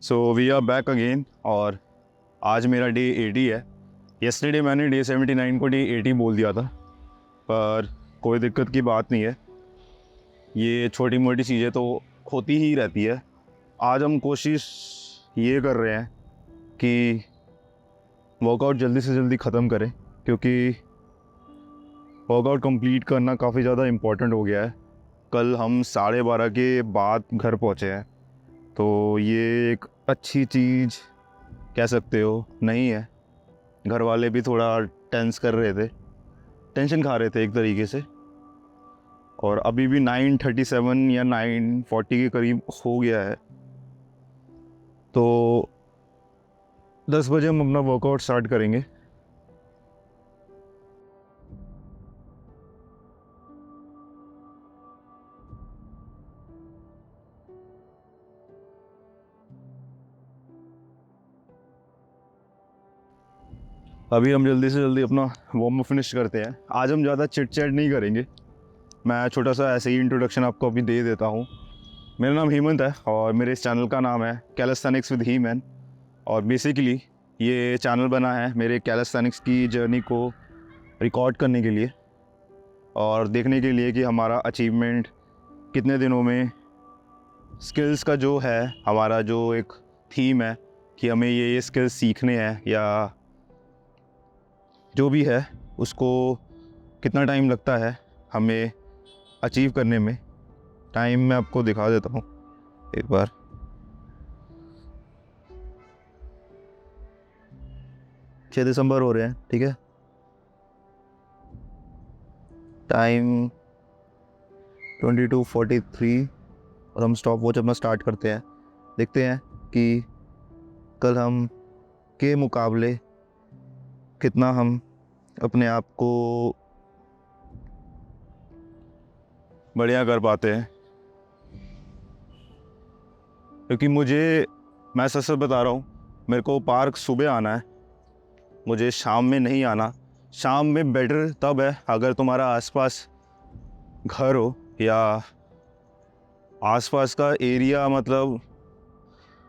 So we are back again और आज मेरा डे 80 है। येस्टरडे मैंने डे 79 को डे 80 बोल दिया था, पर कोई दिक्कत की बात नहीं है। ये छोटी मोटी चीज़ें तो होती ही रहती है। आज हम कोशिश ये कर रहे हैं कि वर्कआउट जल्दी से जल्दी ख़त्म करें, क्योंकि वर्कआउट कंप्लीट करना काफ़ी ज़्यादा इम्पोर्टेंट हो गया है। कल हम 12:30 के बाद घर पहुँचे हैं, तो ये एक अच्छी चीज़ कह सकते हो नहीं है। घर वाले भी थोड़ा टेंस कर रहे थे, टेंशन खा रहे थे एक तरीके से। और अभी भी 9:37 या 9:40 के करीब हो गया है, तो 10 बजे हम अपना वर्कआउट स्टार्ट करेंगे। अभी हम जल्दी से जल्दी अपना वार्म अप फिनिश करते हैं। आज हम ज़्यादा चिट चैट नहीं करेंगे, मैं छोटा सा ऐसे ही इंट्रोडक्शन आपको अभी दे देता हूँ। मेरा नाम हेमंत है और मेरे इस चैनल का नाम है कैलिस्थेनिक्स विद हीमैन। और बेसिकली ये चैनल बना है मेरे कैलिस्थेनिक्स की जर्नी को रिकॉर्ड करने के लिए और देखने के लिए कि हमारा अचीवमेंट कितने दिनों में, स्किल्स का जो है हमारा जो एक थीम है कि हमें ये स्किल्स सीखने हैं या जो भी है उसको कितना टाइम लगता है हमें अचीव करने में। टाइम मैं आपको दिखा देता हूँ एक बार। छः दिसंबर हो रहे हैं, ठीक है। टाइम 22:43 और हम स्टॉप वॉच अपना स्टार्ट करते हैं। देखते हैं कि कल हम के मुकाबले कितना हम अपने आप को बढ़िया कर पाते हैं। क्योंकि मैं सच बता रहा हूँ, मेरे को पार्क सुबह आना है, मुझे शाम में नहीं आना। शाम में बेटर तब है अगर तुम्हारा आसपास घर हो या आसपास का एरिया, मतलब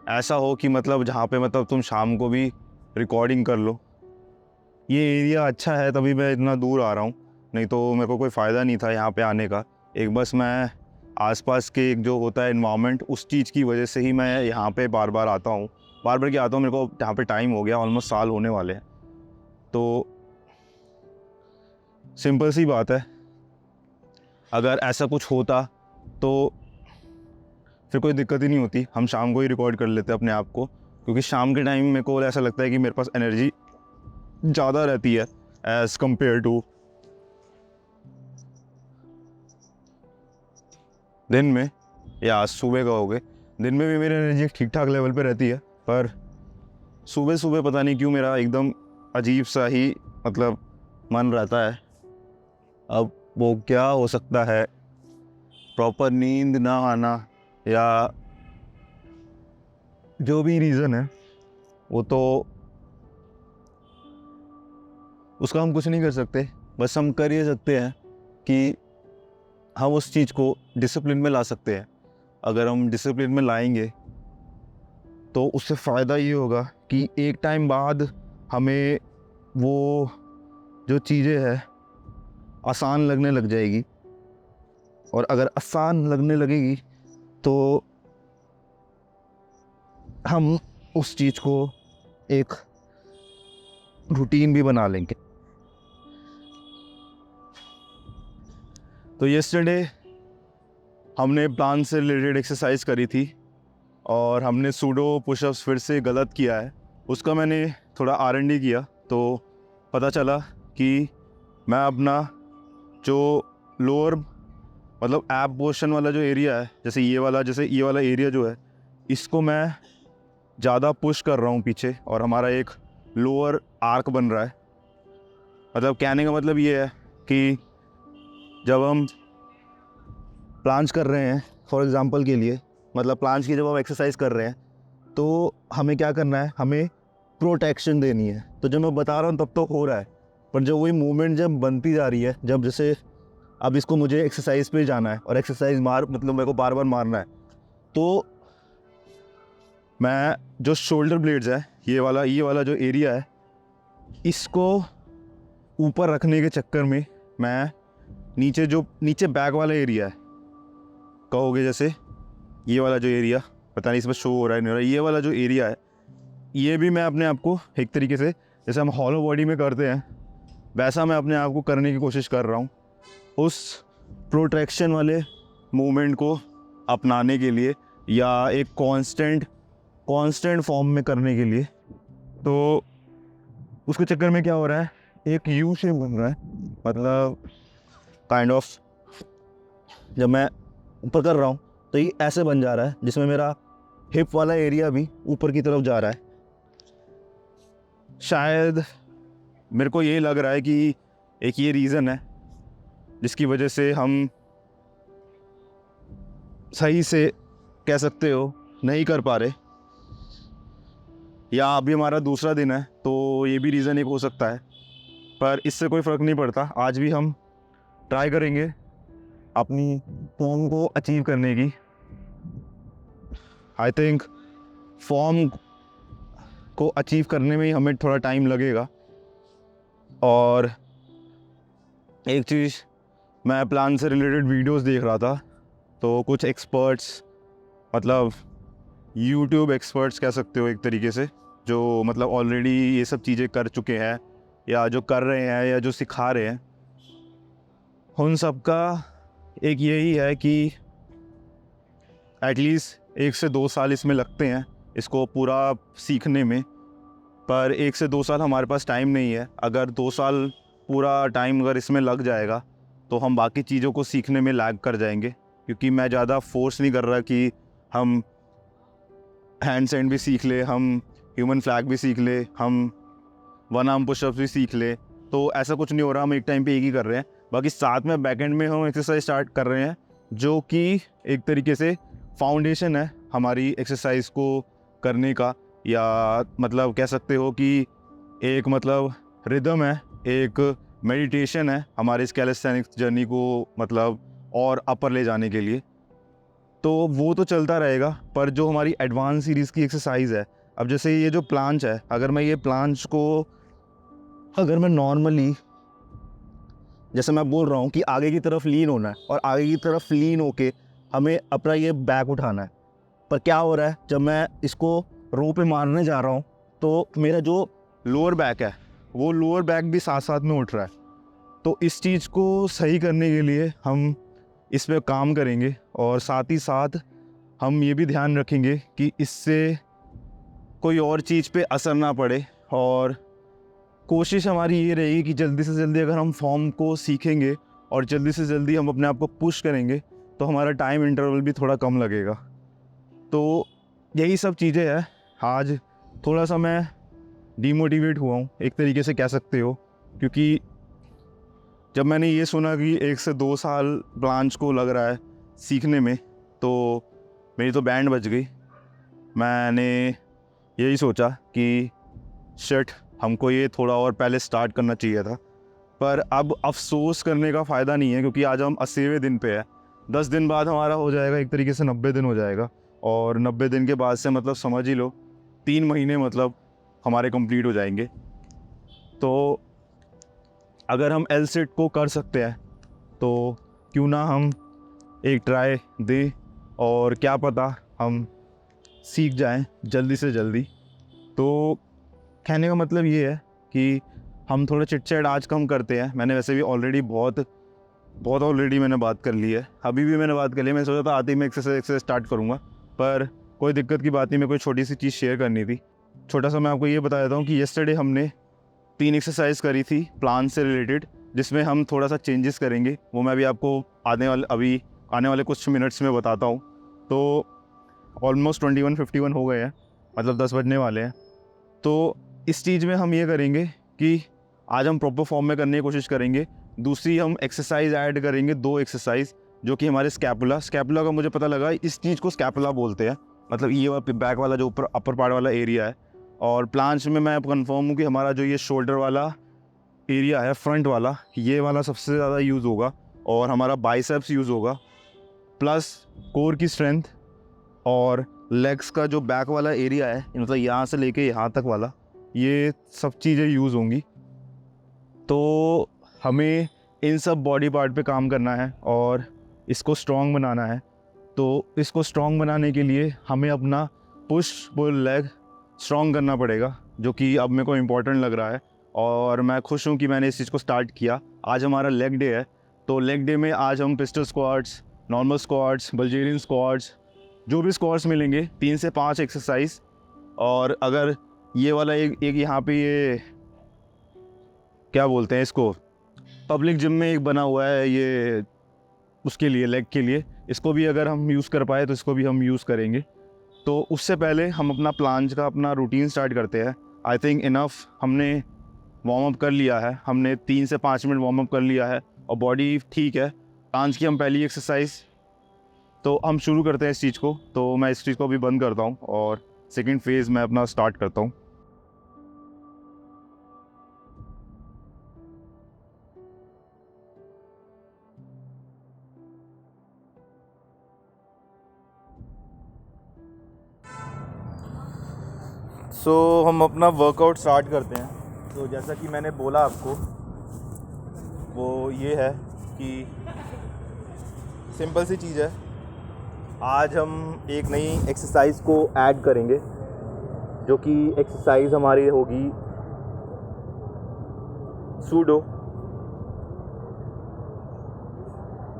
ऐसा हो कि मतलब जहाँ पे मतलब तुम शाम को भी रिकॉर्डिंग कर लो। ये एरिया अच्छा है तभी मैं इतना दूर आ रहा हूँ, नहीं तो मेरे को कोई फ़ायदा नहीं था यहाँ पे आने का। एक बस मैं आसपास के एक जो होता है इन्वायरमेंट, उस चीज़ की वजह से ही मैं यहाँ पे बार बार आता हूँ। बार बार क्या आता हूँ, मेरे को यहाँ पे टाइम हो गया, ऑलमोस्ट साल होने वाले हैं। तो सिंपल सी बात है, अगर ऐसा कुछ होता तो फिर कोई दिक्कत ही नहीं होती। हम शाम को ही रिकॉर्ड कर लेते अपने आप को, क्योंकि शाम के टाइम मेरे को ऐसा लगता है कि मेरे पास एनर्जी ज़्यादा रहती है एज़ कम्पेयर टू दिन में या सुबह का हो गए। दिन में भी मेरी एनर्जी ठीक ठाक लेवल पे रहती है, पर सुबह सुबह पता नहीं क्यों मेरा एकदम अजीब सा ही मतलब मन रहता है। अब वो क्या हो सकता है, प्रॉपर नींद ना आना या जो भी रीज़न है, वो तो उसका हम कुछ नहीं कर सकते। बस हम कर ये सकते हैं कि हम उस चीज़ को डिसिप्लिन में ला सकते हैं। अगर हम डिसिप्लिन में लाएंगे तो उससे फ़ायदा ये होगा कि एक टाइम बाद हमें वो जो चीज़ें हैं आसान लगने लग जाएगी। और अगर आसान लगने लगेगी तो हम उस चीज़ को एक रूटीन भी बना लेंगे। तो येस्टरडे हमने प्लान से रिलेटेड एक्सरसाइज करी थी और हमने सूडो पुशअप्स फिर से गलत किया है। उसका मैंने थोड़ा R&D किया तो पता चला कि मैं अपना जो लोअर मतलब ऐप पोर्शन वाला जो एरिया है, जैसे ये वाला एरिया जो है, इसको मैं ज़्यादा पुश कर रहा हूँ पीछे, और हमारा एक लोअर आर्क बन रहा है। मतलब कहने का मतलब ये है कि जब हम प्लांच कर रहे हैं, फॉर एग्ज़ाम्पल के लिए, मतलब प्लांच की जब हम एक्सरसाइज कर रहे हैं तो हमें क्या करना है, हमें प्रोटेक्शन देनी है। तो जब मैं बता रहा हूँ तब तो हो रहा है, पर जब वही मूवमेंट जब बनती जा रही है, जब जैसे अब इसको मुझे एक्सरसाइज पे जाना है और एक्सरसाइज मतलब मेरे को बार बार मारना है, तो मैं जो शोल्डर ब्लेड्स है, ये वाला जो एरिया है, इसको ऊपर रखने के चक्कर में मैं नीचे बैक वाला एरिया है, कहोगे जैसे ये वाला जो एरिया, पता नहीं इसमें शो हो रहा है नहीं हो रहा है, ये वाला जो एरिया है, ये भी मैं अपने आप को एक तरीके से जैसे हम हॉलो बॉडी में करते हैं वैसा मैं अपने आप को करने की कोशिश कर रहा हूँ, उस प्रोट्रैक्शन वाले मूवमेंट को अपनाने के लिए या एक कांस्टेंट फॉर्म में करने के लिए। तो उसके चक्कर में क्या हो रहा है, एक यू शेप बन रहा है, मतलब काइंड ऑफ जब मैं ऊपर कर रहा हूँ तो ये ऐसे बन जा रहा है जिसमें मेरा हिप वाला एरिया भी ऊपर की तरफ जा रहा है। शायद मेरे को ये लग रहा है कि एक ये रीज़न है जिसकी वजह से हम सही से कह सकते हो नहीं कर पा रहे, या अभी हमारा दूसरा दिन है तो ये भी रीज़न एक हो सकता है, पर इससे कोई फ़र्क नहीं पड़ता। आज भी हम ट्राई करेंगे अपनी फॉर्म को अचीव करने की। आई थिंक फॉर्म को अचीव करने में ही हमें थोड़ा टाइम लगेगा। और एक चीज़, मैं प्लान से रिलेटेड वीडियोस देख रहा था तो कुछ एक्सपर्ट्स, मतलब यूट्यूब एक्सपर्ट्स कह सकते हो एक तरीके से, जो मतलब ऑलरेडी ये सब चीज़ें कर चुके हैं या जो कर रहे हैं या जो सिखा रहे हैं, उन सब का एक यही है कि एटलीस्ट 1 से 2 साल इसमें लगते हैं इसको पूरा सीखने में, पर 1 से 2 साल हमारे पास टाइम नहीं है। अगर 2 साल पूरा टाइम अगर इसमें लग जाएगा तो हम बाकी चीज़ों को सीखने में लैग कर जाएंगे, क्योंकि मैं ज़्यादा फोर्स नहीं कर रहा कि हम हैंड स्टैंड भी सीख ले, हम ह्यूमन फ्लैग भी सीख ले, हम वन आर्म पुशअप्स भी सीख ले, तो ऐसा कुछ नहीं हो रहा। हम एक टाइम पे एक ही कर रहे हैं, बाकी साथ में बैक एंड में हम एक्सरसाइज स्टार्ट कर रहे हैं जो कि एक तरीके से फाउंडेशन है हमारी एक्सरसाइज को करने का, या मतलब कह सकते हो कि एक मतलब रिदम है, एक मेडिटेशन है हमारे इस कैलिस्थेनिक्स जर्नी को मतलब और अपर ले जाने के लिए। तो वो तो चलता रहेगा, पर जो हमारी एडवांस सीरीज़ की एक्सरसाइज है, अब जैसे ये जो प्लांच है, अगर मैं ये प्लांच को अगर मैं नॉर्मली, जैसे मैं बोल रहा हूँ कि आगे की तरफ लीन होना है और आगे की तरफ लीन होके हमें अपना ये बैक उठाना है, पर क्या हो रहा है जब मैं इसको रो पे मारने जा रहा हूँ तो मेरा जो लोअर बैक है वो लोअर बैक भी साथ साथ में उठ रहा है। तो इस चीज़ को सही करने के लिए हम इस पे काम करेंगे और साथ ही साथ हम ये भी ध्यान रखेंगे कि इससे कोई और चीज़ पे असर ना पड़े। और कोशिश हमारी ये रहेगी कि जल्दी से जल्दी अगर हम फॉर्म को सीखेंगे और जल्दी से जल्दी हम अपने आप को पुश करेंगे तो हमारा टाइम इंटरवल भी थोड़ा कम लगेगा। तो यही सब चीज़ें हैं। आज थोड़ा सा मैं डीमोटिवेट हुआ हूँ एक तरीके से कह सकते हो, क्योंकि जब मैंने ये सुना कि 1 से 2 साल प्लांच को लग रहा है सीखने में, तो मेरी तो बैंड बज गई। मैंने यही सोचा कि शिट, हमको ये थोड़ा और पहले स्टार्ट करना चाहिए था, पर अब अफसोस करने का फ़ायदा नहीं है, क्योंकि आज हम 80वें दिन पे है। 10 दिन बाद हमारा हो जाएगा एक तरीके से 90 दिन हो जाएगा, और 90 दिन के बाद से मतलब समझ ही लो 3 महीने मतलब हमारे कंप्लीट हो जाएंगे। तो अगर हम एल सेट को कर सकते हैं तो क्यों ना हम एक ट्राई दें, और क्या पता हम सीख जाएं जल्दी से जल्दी। तो कहने का मतलब ये है कि हम थोड़ा चिट-चैट आज कम करते हैं। मैंने वैसे भी ऑलरेडी बहुत ऑलरेडी मैंने बात कर ली है, अभी भी मैंने बात कर ली है। मैं सोचा था आते ही मैं एक्सरसाइज स्टार्ट करूँगा, पर कोई दिक्कत की बात नहीं। मेरे को छोटी सी चीज़ शेयर करनी थी। छोटा सा मैं आपको ये बता देता हूँ कि येस्टरडे हमने 3 एक्सरसाइज करी थी प्लान से रिलेटेड, जिसमें हम थोड़ा सा चेंजेस करेंगे। वो मैं अभी आपको अभी आने वाले कुछ मिनट्स में बताता हूँ। तो ऑलमोस्ट 21:51 हो गए हैं, मतलब 10 बजने वाले हैं। तो इस चीज़ में हम ये करेंगे कि आज हम प्रॉपर फॉर्म में करने की कोशिश करेंगे। दूसरी हम एक्सरसाइज ऐड करेंगे, 2 एक्सरसाइज, जो कि हमारे स्कैपुला का मुझे पता लगा इस चीज़ को स्कैपुला बोलते हैं, मतलब ये वाला बैक वाला जो ऊपर अपर पार्ट वाला एरिया है। और प्लांच में मैं कंफर्म हूँ कि हमारा जो ये शोल्डर वाला एरिया है, फ्रंट वाला, ये वाला सबसे ज़्यादा यूज़ होगा, और हमारा बाइसेप्स यूज़ होगा, प्लस कोर की स्ट्रेंथ और लेग्स का जो बैक वाला एरिया है, मतलब यहाँ से लेके यहाँ तक वाला, ये सब चीज़ें यूज़ होंगी। तो हमें इन सब बॉडी पार्ट पे काम करना है और इसको स्ट्रॉन्ग बनाना है। तो इसको स्ट्रॉन्ग बनाने के लिए हमें अपना पुश पुल लेग स्ट्रॉन्ग करना पड़ेगा, जो कि अब मेरे को इम्पोर्टेंट लग रहा है और मैं खुश हूँ कि मैंने इस चीज़ को स्टार्ट किया। आज हमारा लेग डे है, तो लेग डे में आज हम pistol squats, normal squats, Bulgarian squats, जो भी स्क्वाट्स मिलेंगे 3 से 5 एक्सरसाइज। और अगर ये वाला एक यहाँ पे ये क्या बोलते हैं इसको, पब्लिक जिम में एक बना हुआ है ये, उसके लिए लेग के लिए, इसको भी अगर हम यूज़ कर पाए तो इसको भी हम यूज़ करेंगे। तो उससे पहले हम अपना प्लांज का अपना रूटीन स्टार्ट करते हैं। आई थिंक इनफ हमने वार्म अप कर लिया है, हमने 3 से 5 मिनट वार्म अप कर लिया है और बॉडी ठीक है। प्लांज की हम पहली एक्सरसाइज, तो हम शुरू करते हैं इस चीज़ को। तो मैं इस चीज़ को अभी बंद करता हूँ और सेकेंड फेज़ मैं अपना स्टार्ट करता हूँ। सो हम अपना वर्कआउट स्टार्ट करते हैं। तो जैसा कि मैंने बोला आपको, वो ये है कि सिंपल सी चीज़ है। आज हम एक नई एक्सरसाइज को ऐड करेंगे, जो कि एक्सरसाइज हमारी होगी सूडो,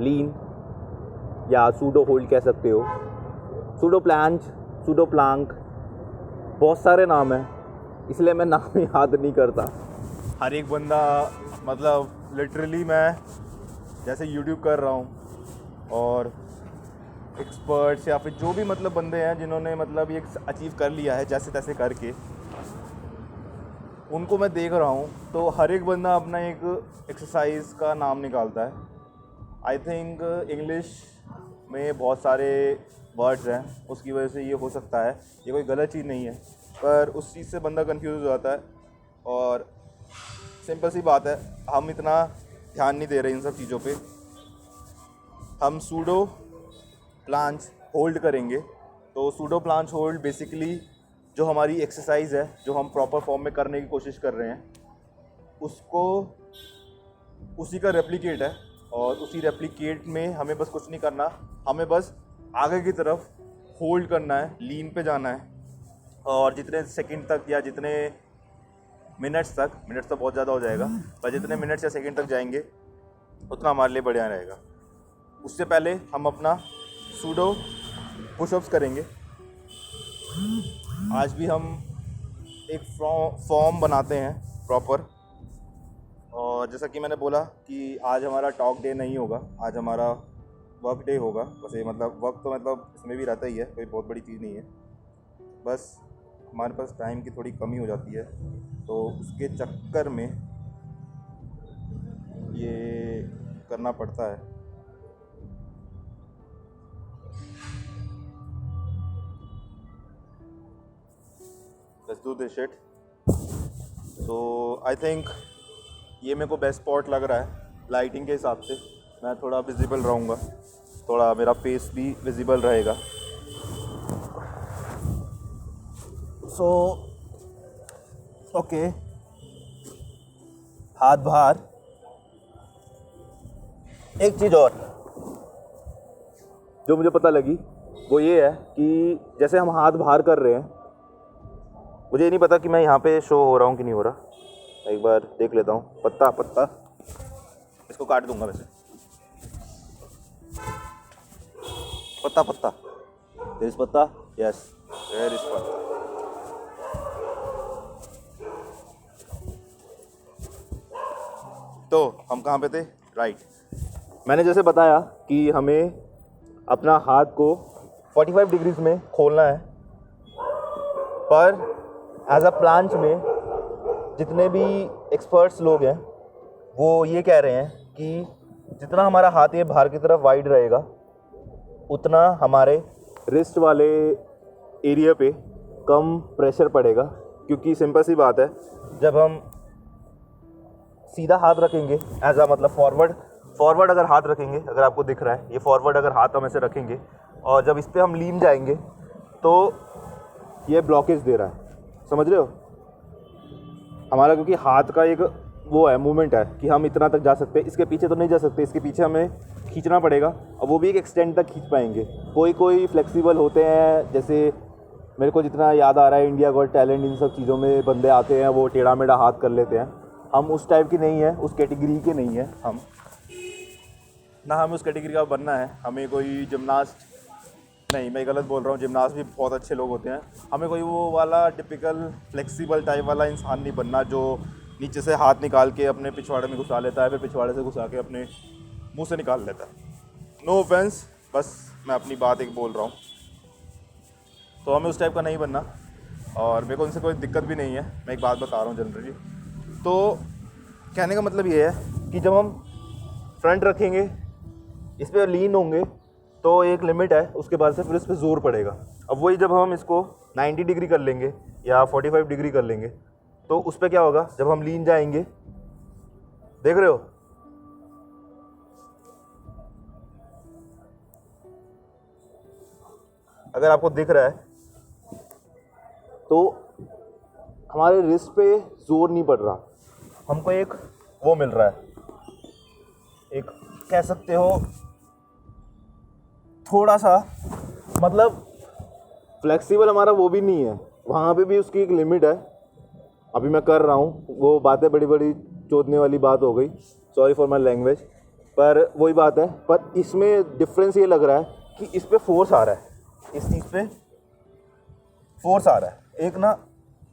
लीन या सूडो होल्ड कह सकते हो, सूडो प्लांच, सूडो प्लांक, बहुत सारे नाम हैं, इसलिए मैं नाम याद नहीं करता। हर एक बंदा, मतलब लिटरली मैं जैसे यूट्यूब कर रहा हूँ और एक्सपर्ट्स या फिर जो भी मतलब बंदे हैं जिन्होंने मतलब ये अचीव कर लिया है जैसे तैसे करके, उनको मैं देख रहा हूँ, तो हर एक बंदा अपना एक एक्सरसाइज का नाम निकालता है। आई थिंक इंग्लिश में बहुत सारे वर्ड्स हैं, उसकी वजह से ये हो सकता है, ये कोई गलत चीज़ नहीं है, पर उस चीज़ से बंदा कंफ्यूज हो जाता है। और सिंपल सी बात है, हम इतना ध्यान नहीं दे रहे इन सब चीज़ों पे। हम सूडो प्लांच होल्ड करेंगे। तो सूडो प्लांच होल्ड बेसिकली जो हमारी एक्सरसाइज है, जो हम प्रॉपर फॉर्म में करने की कोशिश कर रहे हैं, उसको उसी का रेप्लिकेट है। और उसी रेप्लिकेट में हमें बस कुछ नहीं करना, हमें बस आगे की तरफ होल्ड करना है, लीन पे जाना है। और जितने सेकंड तक या जितने मिनट्स तक, मिनट्स तो बहुत ज़्यादा हो जाएगा, पर जितने मिनट्स या सेकंड तक जाएंगे उतना हमारे लिए बढ़िया रहेगा। उससे पहले हम अपना सूडो पुशअप्स करेंगे। आज भी हम एक फॉर्म बनाते हैं प्रॉपर। और जैसा कि मैंने बोला कि आज हमारा टॉक डे नहीं होगा, आज हमारा वर्क डे होगा। बस ये मतलब वर्क तो मतलब इसमें भी रहता ही है, कोई बहुत बड़ी चीज़ नहीं है, बस हमारे पास टाइम की थोड़ी कमी हो जाती है, तो उसके चक्कर में ये करना पड़ता है। Let's do this shit. So I think ये मेरे को बेस्ट स्पॉट लग रहा है लाइटिंग के हिसाब से। मैं थोड़ा विजिबल रहूँगा, थोड़ा मेरा फेस भी विजिबल रहेगा। सो ओके, हाथ बाहर। एक चीज़ और जो मुझे पता लगी वो ये है कि जैसे हम हाथ बाहर कर रहे हैं, मुझे नहीं पता कि मैं यहाँ पे शो हो रहा हूँ कि नहीं हो रहा। एक बार देख लेता हूँ। पत्ता पत्ता, इसको काट दूंगा वैसे। पत्ता पत्ता, तेज पत्ता, यस, वेयर इज पत्ता। तो हम कहाँ पे थे? राइट। मैंने जैसे बताया कि हमें अपना हाथ को 45 डिग्रीज में खोलना है, पर एज अ प्लांच में जितने भी एक्सपर्ट्स लोग हैं वो ये कह रहे हैं कि जितना हमारा हाथ ये बाहर की तरफ वाइड रहेगा, उतना हमारे रिस्ट वाले एरिया पे कम प्रेशर पड़ेगा। क्योंकि सिंपल सी बात है, जब हम सीधा हाथ रखेंगे एज अ मतलब फॉरवर्ड अगर हाथ रखेंगे, अगर आपको दिख रहा है ये फॉरवर्ड अगर हाथ हम ऐसे रखेंगे, और जब इस पर हम लीन जाएंगे तो ये ब्लॉकेज दे रहा है, समझ रहे हो हमारा, क्योंकि हाथ का एक वो है मूवमेंट है कि हम इतना तक जा सकते हैं, इसके पीछे तो नहीं जा सकते, इसके पीछे हमें खींचना पड़ेगा और वो भी एक एक्सटेंड तक खींच पाएंगे। कोई फ्लेक्सिबल होते हैं, जैसे मेरे को जितना याद आ रहा है इंडिया गॉट टैलेंट इन सब चीज़ों में बंदे आते हैं वो टेढ़ा मेढ़ा हाथ कर लेते हैं। हम उस टाइप की नहीं है, उस कैटेगरी के नहीं है हम ना, हमें उस कैटेगरी का बनना है। हमें कोई जिमनास्ट नहीं, मैं गलत बोल रहा हूँ, जिमनास्ट भी बहुत अच्छे लोग होते हैं। हमें कोई वो वाला टिपिकल फ्लेक्सिबल टाइप वाला इंसान नहीं बनना जो नीचे से हाथ निकाल के अपने पिछवाड़े में घुसा लेता है, फिर पिछवाड़े से घुसा के अपने मुंह से निकाल लेता है। नो ऑफेंस, बस मैं अपनी बात एक बोल रहा हूँ। तो हमें उस टाइप का नहीं बनना और मेरे को उनसे कोई दिक्कत भी नहीं है। मैं एक बात बता रहा हूँ जनरली। तो कहने का मतलब ये है कि जब हम फ्रंट रखेंगे, इस पर लीन होंगे तो एक लिमिट है, उसके बाद से फिर इस पर ज़ोर पड़ेगा। अब वही जब हम इसको 90 डिग्री कर लेंगे या 45 डिग्री कर लेंगे तो उस पर क्या होगा, जब हम लीन जाएंगे, देख रहे हो, अगर आपको दिख रहा है तो हमारे रिस्ट पे जोर नहीं पड़ रहा, हमको एक वो मिल रहा है, एक कह सकते हो थोड़ा सा, मतलब फ्लेक्सिबल हमारा वो भी नहीं है, वहाँ पे भी उसकी एक लिमिट है। अभी मैं कर रहा हूँ, वो बातें बड़ी बड़ी चोदने वाली बात हो गई, सॉरी फॉर माई लैंग्वेज, पर वही बात है। पर इसमें डिफरेंस ये लग रहा है कि इस पर फोर्स आ रहा है, इस चीज़ पे फोर्स आ रहा है, एक ना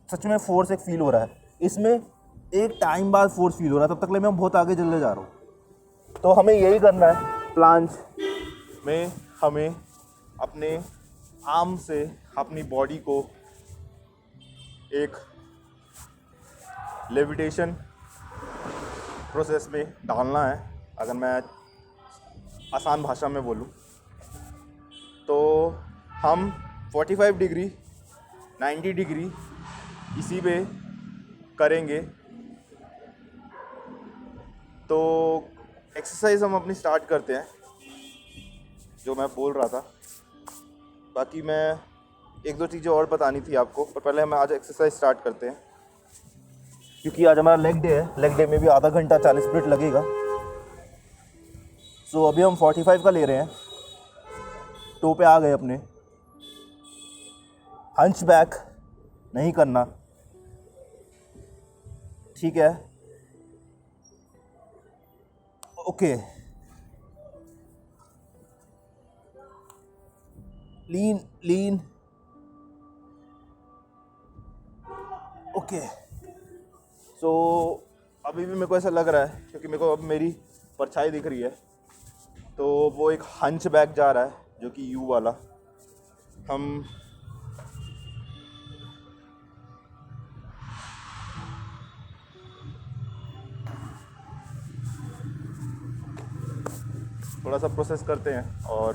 सच में फोर्स एक फील हो रहा है, इसमें एक टाइम बाद फोर्स फील हो रहा है, तब तक ले मैं बहुत आगे चले जा रहा हूँ। तो हमें यही करना है, प्लांज में हमें अपने आर्म से अपनी बॉडी को एक लेविटेशन प्रोसेस में डालना है। अगर मैं आसान भाषा में बोलूँ तो हम 45 डिग्री 90 डिग्री इसी पे करेंगे। तो एक्सरसाइज हम अपनी स्टार्ट करते हैं, जो मैं बोल रहा था। बाकी मैं एक दो चीज़ें और बतानी थी आपको, पर पहले हम आज एक्सरसाइज स्टार्ट करते हैं, क्योंकि आज हमारा लेग डे है। लेग डे में भी आधा घंटा 40 मिनट लगेगा। सो अभी हम 45 का ले रहे हैं, टो पे आ गए अपने। हंच बैक नहीं करना, ठीक है, ओके। लीन लीन, ओके। सो अभी भी मेरे को ऐसा लग रहा है, क्योंकि मेरे को अब मेरी परछाई दिख रही है, तो वो एक हंच बैक जा रहा है, जो कि यू वाला। हम थोड़ा सा प्रोसेस करते हैं और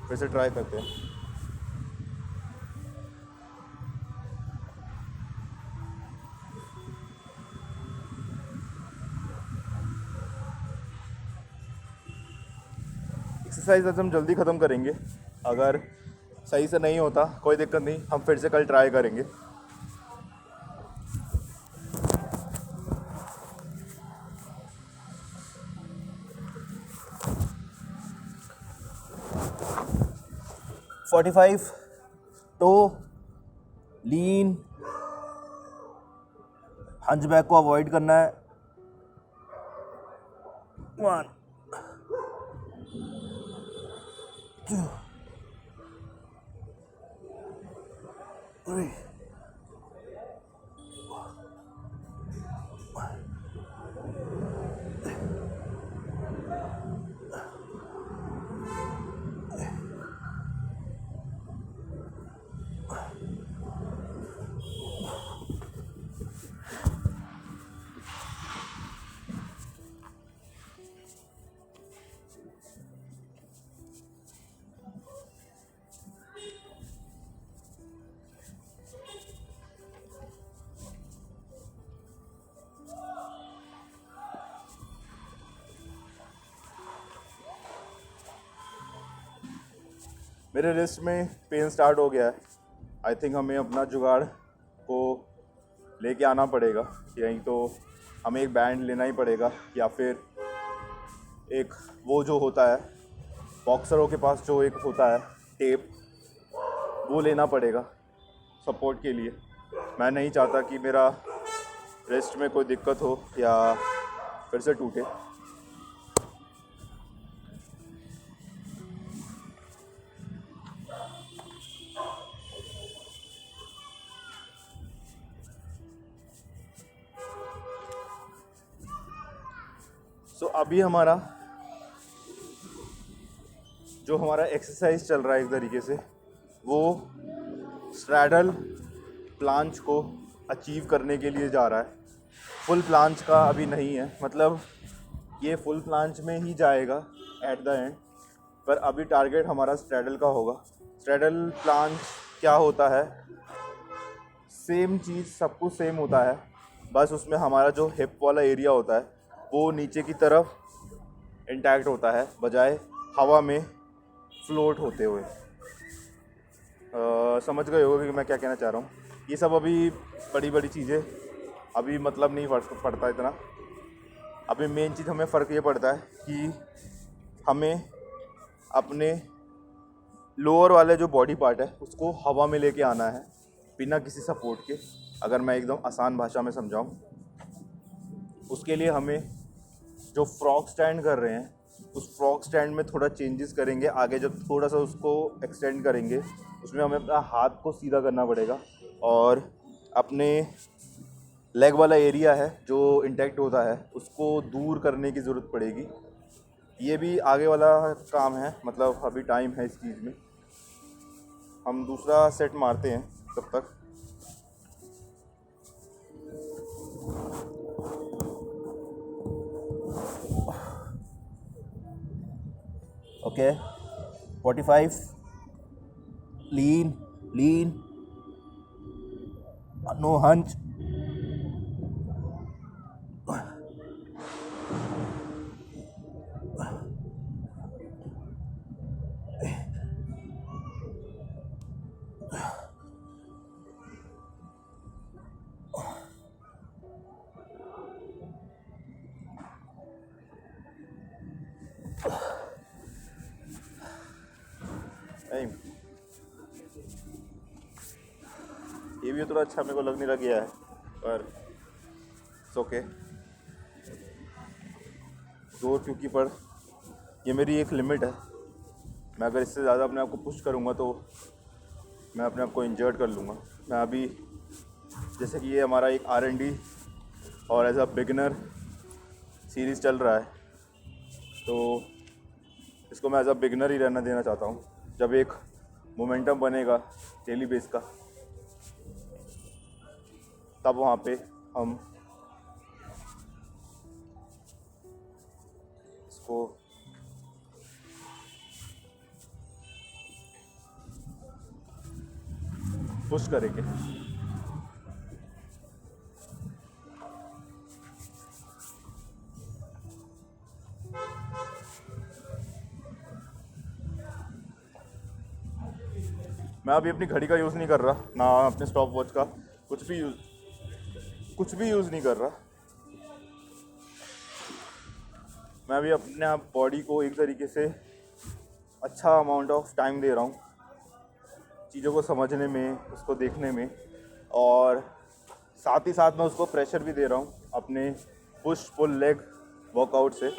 फिर से ट्राई करते हैं। एक्सरसाइज आज हम जल्दी ख़त्म करेंगे, अगर सही से नहीं होता कोई दिक्कत नहीं, हम फिर से कल ट्राई करेंगे। Forty five toe lean, hunch back को अवॉइड करना है। 1 2 3 4 मेरे रिस्ट में पेन स्टार्ट हो गया है। आई थिंक हमें अपना जुगाड़ को लेके आना पड़ेगा, यहीं तो हमें एक बैंड लेना ही पड़ेगा या फिर एक वो जो होता है बॉक्सरों के पास जो एक होता है टेप, वो लेना पड़ेगा सपोर्ट के लिए। मैं नहीं चाहता कि मेरा रिस्ट में कोई दिक्कत हो या फिर से टूटे। अभी हमारा जो हमारा एक्सरसाइज चल रहा है एक तरीके से, वो स्ट्रैडल प्लांच को अचीव करने के लिए जा रहा है। फुल प्लांच का अभी नहीं है, मतलब ये फुल प्लांच में ही जाएगा एट द एंड, पर अभी टारगेट हमारा स्ट्रैडल का होगा। स्ट्रैडल प्लांच क्या होता है, सेम चीज़ सब कुछ सेम होता है, बस उसमें हमारा जो हिप वाला एरिया होता है वो नीचे की तरफ इंटैक्ट होता है बजाय हवा में फ्लोट होते हुए। समझ गए होगे कि मैं क्या कहना चाह रहा हूँ। ये सब अभी बड़ी बड़ी चीज़ें अभी मतलब नहीं पड़ता इतना। अभी मेन चीज़ हमें फ़र्क ये पड़ता है कि हमें अपने लोअर वाले जो बॉडी पार्ट है उसको हवा में लेके आना है बिना किसी सपोर्ट के। अगर मैं एकदम आसान भाषा में समझाऊँ, उसके लिए हमें जो फ्रॉग स्टैंड कर रहे हैं उस फ्रॉग स्टैंड में थोड़ा चेंजेस करेंगे। आगे जब थोड़ा सा उसको एक्सटेंड करेंगे उसमें हमें अपना हाथ को सीधा करना पड़ेगा और अपने लेग वाला एरिया है जो इंटैक्ट होता है उसको दूर करने की ज़रूरत पड़ेगी। ये भी आगे वाला काम है, मतलब अभी टाइम है इस चीज़ में। हम दूसरा सेट मारते हैं तब तक। ओके 45 लीन नो हंच। ये भी थोड़ा अच्छा मेरे को लग नहीं लग गया है, पर ओके जोर क्योंकि पर ये मेरी एक लिमिट है। मैं अगर इससे ज़्यादा अपने आप को पुश करूँगा तो मैं अपने आप को इंजर्ड कर लूँगा। मैं अभी जैसे कि ये हमारा एक R&D और एज अ बिगिनर सीरीज़ चल रहा है, तो इसको मैं एज अ बिगिनर ही रहना देना चाहता हूँ। जब एक मोमेंटम बनेगा डेली बेस का, तब वहाँ पे हम इसको पुश करेंगे। मैं अभी अपनी घड़ी का यूज़ नहीं कर रहा, ना अपने स्टॉप वॉच का, कुछ भी यूज़ नहीं कर रहा। मैं अभी अपने आप बॉडी को एक तरीके से अच्छा अमाउंट ऑफ टाइम दे रहा हूँ चीज़ों को समझने में, उसको देखने में, और साथ ही साथ मैं उसको प्रेशर भी दे रहा हूँ अपने पुश पुल लेग वर्कआउट से,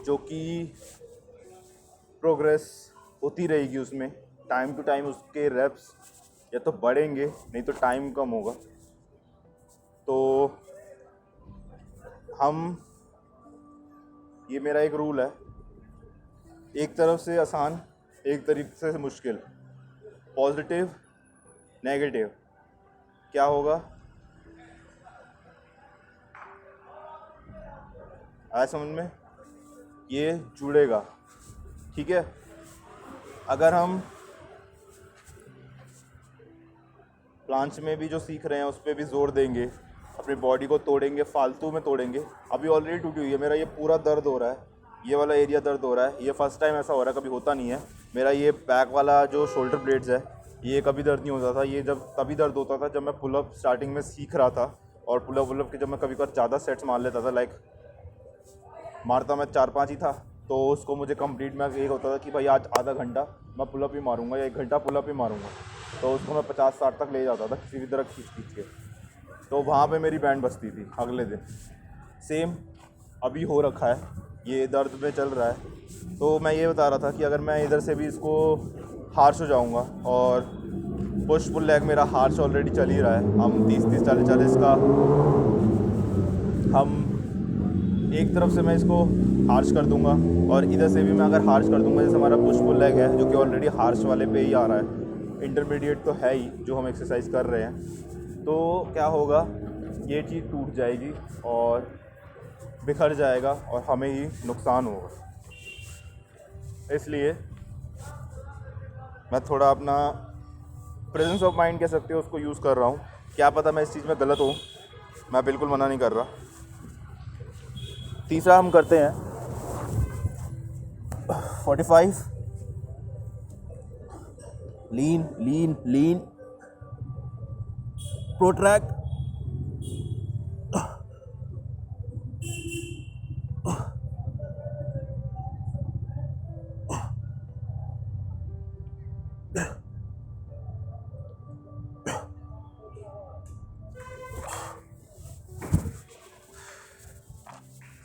जो कि प्रोग्रेस होती रहेगी उसमें। टाइम टू टाइम उसके रेप्स या तो बढ़ेंगे, नहीं तो टाइम कम होगा। तो ये मेरा एक रूल है, एक तरफ से आसान, एक तरीके से मुश्किल, पॉजिटिव नेगेटिव। क्या होगा आया समझ में? ये जुड़ेगा, ठीक है। अगर हम प्लांच में भी जो सीख रहे हैं उस पर भी जोर देंगे, अपनी बॉडी को तोड़ेंगे, फालतू में तोड़ेंगे। अभी ऑलरेडी टूटी हुई है, मेरा ये पूरा दर्द हो रहा है, ये वाला एरिया दर्द हो रहा है। ये फर्स्ट टाइम ऐसा हो रहा है, कभी होता नहीं है। मेरा ये बैक वाला जो शोल्डर ब्लेड्स है ये कभी दर्द नहीं होता था। ये जब तभी दर्द होता था जब मैं पुलअप स्टार्टिंग में सीख रहा था, और पुलअप के जब मैं कभी कभार ज़्यादा सेट्स मार लेता था, लाइक मारता मैं 4-5 ही था, तो उसको मुझे कंप्लीट में ये होता था कि भाई आज आधा घंटा मैं पुलअप ही मारूंगा या 1 घंटा पुलअप ही मारूंगा, तो उसको मैं 50-60 तक ले जाता था किसी भी तरह खींच के। तो वहाँ पे मेरी बैंड बजती थी अगले दिन। सेम अभी हो रखा है, ये दर्द में चल रहा है। तो मैं ये बता रहा था कि अगर मैं इधर से भी इसको हार्श हो जाऊँगा, और पुश पुल लेग मेरा हार्श ऑलरेडी चल ही रहा है, हम 30-30 40-40 का, हम एक तरफ से मैं इसको हार्श कर दूंगा और इधर से भी मैं अगर हार्श कर दूंगा, जैसे हमारा पुश पुल लेग है जो कि ऑलरेडी हार्श वाले पे ही आ रहा है, इंटरमीडिएट तो है ही जो हम एक्सरसाइज कर रहे हैं, तो क्या होगा, ये चीज़ टूट जाएगी और बिखर जाएगा और हमें ही नुकसान होगा। इसलिए मैं थोड़ा अपना प्रेजेंस ऑफ माइंड कह सकते हो उसको यूज़ कर रहा हूँ। क्या पता मैं इस चीज़ में गलत हूँ, मैं बिल्कुल मना नहीं कर रहा। तीसरा हम करते हैं 45 लीन लीन लीन प्रोट्रैक्ट,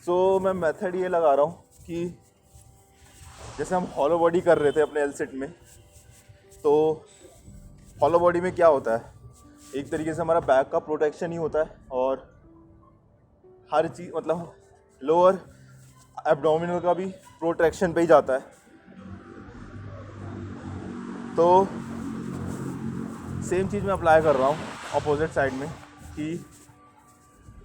सो मैं मेथड ये लगा रहा हूँ कि जैसे हम हॉलो बॉडी कर रहे थे अपने एल सेट में, तो हॉलो बॉडी में क्या होता है, एक तरीके से हमारा बैक का प्रोटेक्शन ही होता है और हर चीज़ मतलब लोअर एब्डोमिनल का भी प्रोटेक्शन पे ही जाता है। तो सेम चीज़ मैं अप्लाई कर रहा हूँ अपोजिट साइड में, कि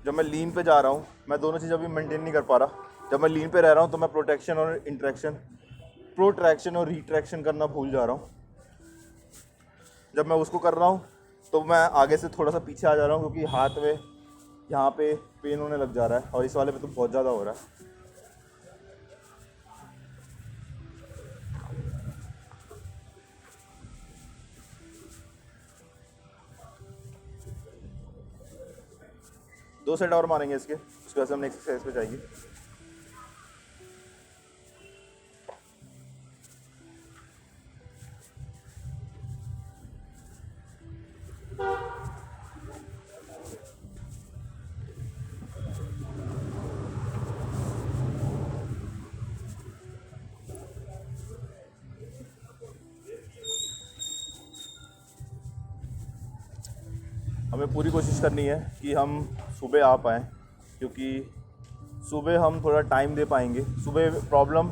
जब मैं लीन पे जा रहा हूँ, मैं दोनों चीज़ अभी मेंटेन नहीं कर पा रहा। जब मैं लीन पे रह रहा हूँ तो मैं प्रोटेक्शन और रिट्रैक्शन करना भूल जा रहा हूँ। जब मैं उसको कर रहा हूँ तो मैं आगे से थोड़ा सा पीछे आ जा रहा हूँ, क्योंकि हाथ में यहाँ पे पेन होने लग जा रहा है और इस वाले पे तो बहुत ज़्यादा हो रहा है। दो सेट और मारेंगे इसके, उसके बाद से हम नेक्स्ट एक्सरसाइज पे जाएंगे। हमें पूरी कोशिश करनी है कि हम सुबह आ पाएँ, क्योंकि सुबह हम थोड़ा टाइम दे पाएंगे। सुबह प्रॉब्लम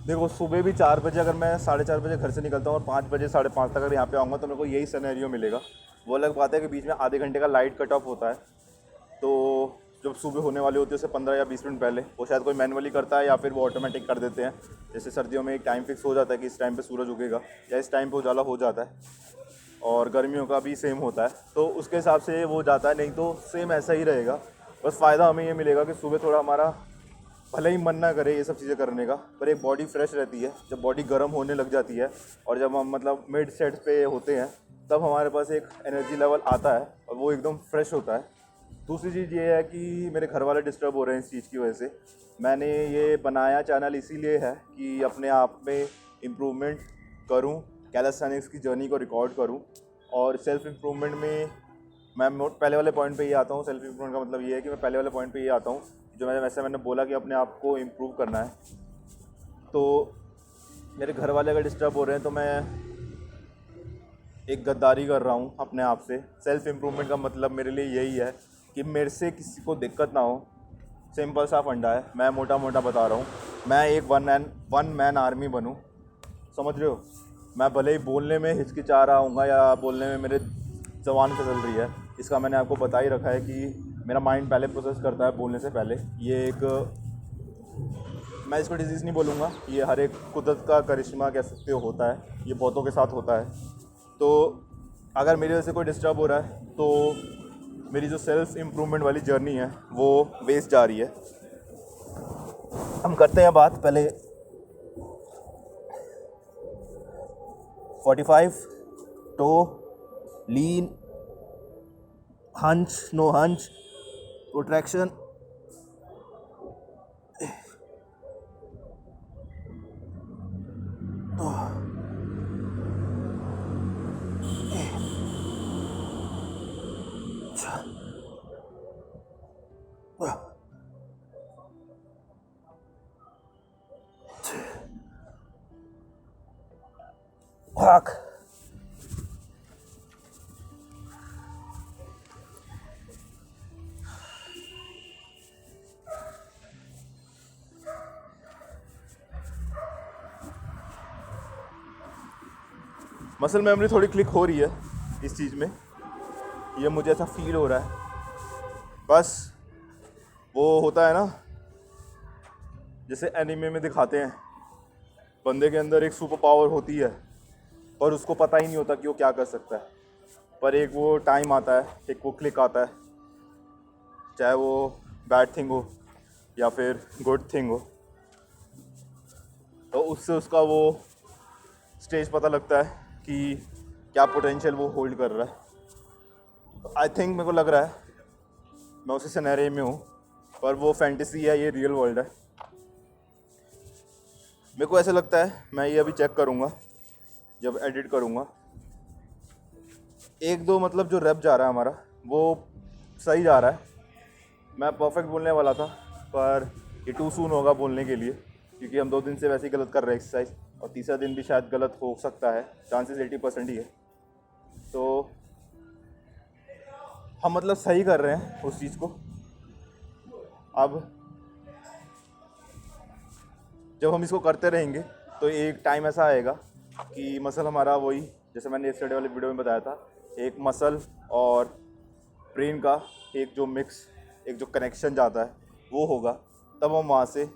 देखो, सुबह भी 4 बजे अगर मैं 4:30 बजे घर से निकलता हूँ और 5 बजे 5:30 तक अगर यहाँ पे आऊँगा तो मेरे को यही सिनेरियो मिलेगा। वो अलग बात है कि बीच में आधे घंटे का लाइट कट ऑफ होता है, तो जब सुबह होने वाली होती है उससे 15 या 20 मिनट पहले वो शायद कोई मैनुअली करता है या फिर वो ऑटोमेटिक कर देते हैं। जैसे सर्दियों में एक टाइम फिक्स हो जाता है कि इस टाइम पे सूरज उगेगा या इस टाइम पे उजाला हो जाता है, और गर्मियों का भी सेम होता है, तो उसके हिसाब से वो जाता है। नहीं तो सेम ऐसा ही रहेगा। बस फ़ायदा हमें ये मिलेगा कि सुबह थोड़ा हमारा भले ही मन ना करे ये सब चीज़ें करने का, पर एक बॉडी फ्रेश रहती है। जब बॉडी गर्म होने लग जाती है और जब हम मतलब मिड सेट पे होते हैं तब हमारे पास एक एनर्जी लेवल आता है और वो एकदम फ्रेश होता है। दूसरी चीज़ ये है कि मेरे घर वाले डिस्टर्ब हो रहे हैं इस चीज़ की वजह से। मैंने ये बनाया चैनल इसीलिए है कि अपने आप में इम्प्रूवमेंट करूं, कैलिस्थेनिक्स की जर्नी को रिकॉर्ड करूं, और सेल्फ़ इम्प्रूवमेंट में मैं पहले वाले पॉइंट पे ये आता हूँ। सेल्फ़ इम्प्रूवमेंट का मतलब ये है कि मैं पहले वाले पॉइंट पे ये आता हूँ जो मैंने बोला कि अपने आप को इम्प्रूव करना है। तो मेरे घर वाले अगर डिस्टर्ब हो रहे हैं तो मैं एक गद्दारी कर रहा हूँ अपने आप से। सेल्फ़ इम्प्रूवमेंट का मतलब मेरे लिए यही है कि मेरे से किसी को दिक्कत ना हो। सिंपल सा फंडा है, मैं मोटा मोटा बता रहा हूँ। मैं एक वन मैन आर्मी बनूँ, समझ रहे हो। मैं भले ही बोलने में हिचकिचा रहा हूँ या बोलने में मेरे ज़बान फिसल रही है, इसका मैंने आपको बता ही रखा है कि मेरा माइंड पहले प्रोसेस करता है बोलने से पहले। ये एक, मैं इसको डिजीज़ नहीं बोलूँगा, ये हर एक कुदरत का करिश्मा कह सकते हो होता है, ये बहुतों के साथ होता है। तो अगर मेरी वजह से कोई डिस्टर्ब हो रहा है तो मेरी जो सेल्फ़ इम्प्रूवमेंट वाली जर्नी है वो वेस्ट जा रही है। हम करते हैं बात पहले 45 toe lean hunch no hunch protraction भाग मसल मेमोरी थोड़ी क्लिक हो रही है इस चीज़ में, ये मुझे ऐसा फील हो रहा है। बस वो होता है ना जैसे एनीमे में दिखाते हैं, बंदे के अंदर एक सुपर पावर होती है पर उसको पता ही नहीं होता कि वो क्या कर सकता है, पर एक वो टाइम आता है, एक वो क्लिक आता है, चाहे वो बैड थिंग हो या फिर गुड थिंग हो, तो उससे उसका वो स्टेज पता लगता है कि क्या पोटेंशियल वो होल्ड कर रहा है। आई थिंक मेरे को लग रहा है मैं उसी सिनेरियो में हूँ, पर वो फैंटेसी है, ये रियल वर्ल्ड है। मेरे को ऐसा लगता है, मैं ये अभी चेक करूँगा जब एडिट करूँगा, एक दो मतलब जो रैप जा रहा है हमारा वो सही जा रहा है। मैं परफेक्ट बोलने वाला था पर ये टू सून होगा बोलने के लिए, क्योंकि हम 2 दिन से वैसे ही गलत कर रहे हैं एक्सरसाइज, और तीसरा दिन भी शायद गलत हो सकता है, चांसेस 80% ही है। तो हम मतलब सही कर रहे हैं उस चीज़ को। अब जब हम इसको करते रहेंगे तो एक टाइम ऐसा आएगा कि मसल हमारा वही, जैसे मैंने यस्टरडे वाले वीडियो में बताया था, एक मसल और ब्रेन का एक जो मिक्स, एक जो कनेक्शन जाता है वो होगा, तब हम वहाँ से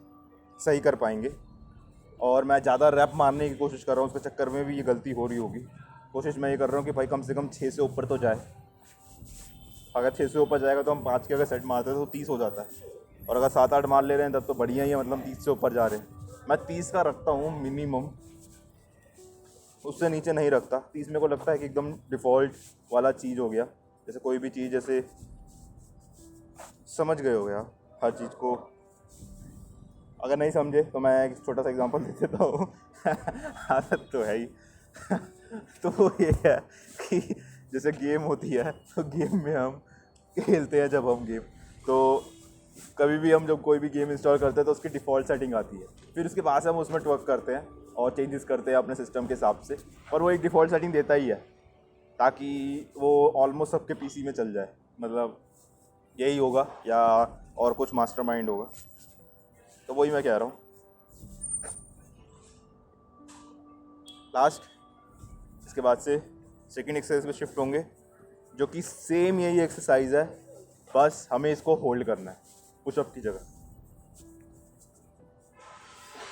सही कर पाएंगे। और मैं ज़्यादा रैप मारने की कोशिश कर रहा हूँ, उसके चक्कर में भी ये गलती हो रही होगी। कोशिश मैं ये कर रहा हूँ कि भाई कम से कम 6 से ऊपर तो जाए। अगर 6 से ऊपर जाएगा तो हम 5 के अगर सेट मारते हैं तो 30 हो जाता है, और अगर 7-8 मार ले रहे हैं तब तो बढ़िया ही है, मतलब 30 से ऊपर जा रहे हैं। मैं 30 का रखता हूँ मिनिमम, उससे नीचे नहीं रखता। 30 मेरे को लगता है कि एकदम डिफ़ॉल्ट वाला चीज़ हो गया। जैसे कोई भी चीज़, जैसे समझ गए हो गया हर चीज़ को। अगर नहीं समझे तो मैं एक छोटा सा एग्जांपल दे देता हूँ आदत तो है ही तो ये है कि जैसे गेम होती है, तो गेम में हम खेलते हैं, जब हम गेम, तो कभी भी हम जब कोई भी गेम इंस्टॉल करते हैं तो उसकी डिफ़ॉल्ट सेटिंग आती है, फिर उसके बाद से हम उसमें वर्क करते हैं और चेंजेस करते हैं अपने सिस्टम के हिसाब से, और वो एक डिफ़ॉल्ट सेटिंग देता ही है ताकि वो ऑलमोस्ट सबके पीसी में चल जाए। मतलब यही होगा या और कुछ मास्टरमाइंड होगा, तो वही मैं कह रहा हूँ। लास्ट, इसके बाद से सेकंड एक्सरसाइज पे शिफ्ट होंगे, जो कि सेम यही एक्सरसाइज है, बस हमें इसको होल्ड करना है पुशअप की जगह।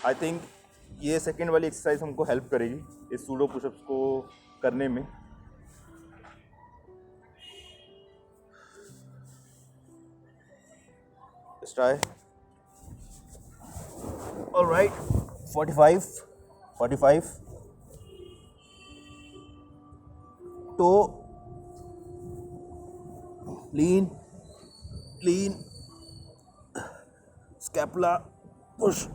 आई थिंक ये सेकंड वाली एक्सरसाइज हमको हेल्प करेगी इस सूडो पुशअप्स को करने में। Try. Alright, 45 toe lean scapula push,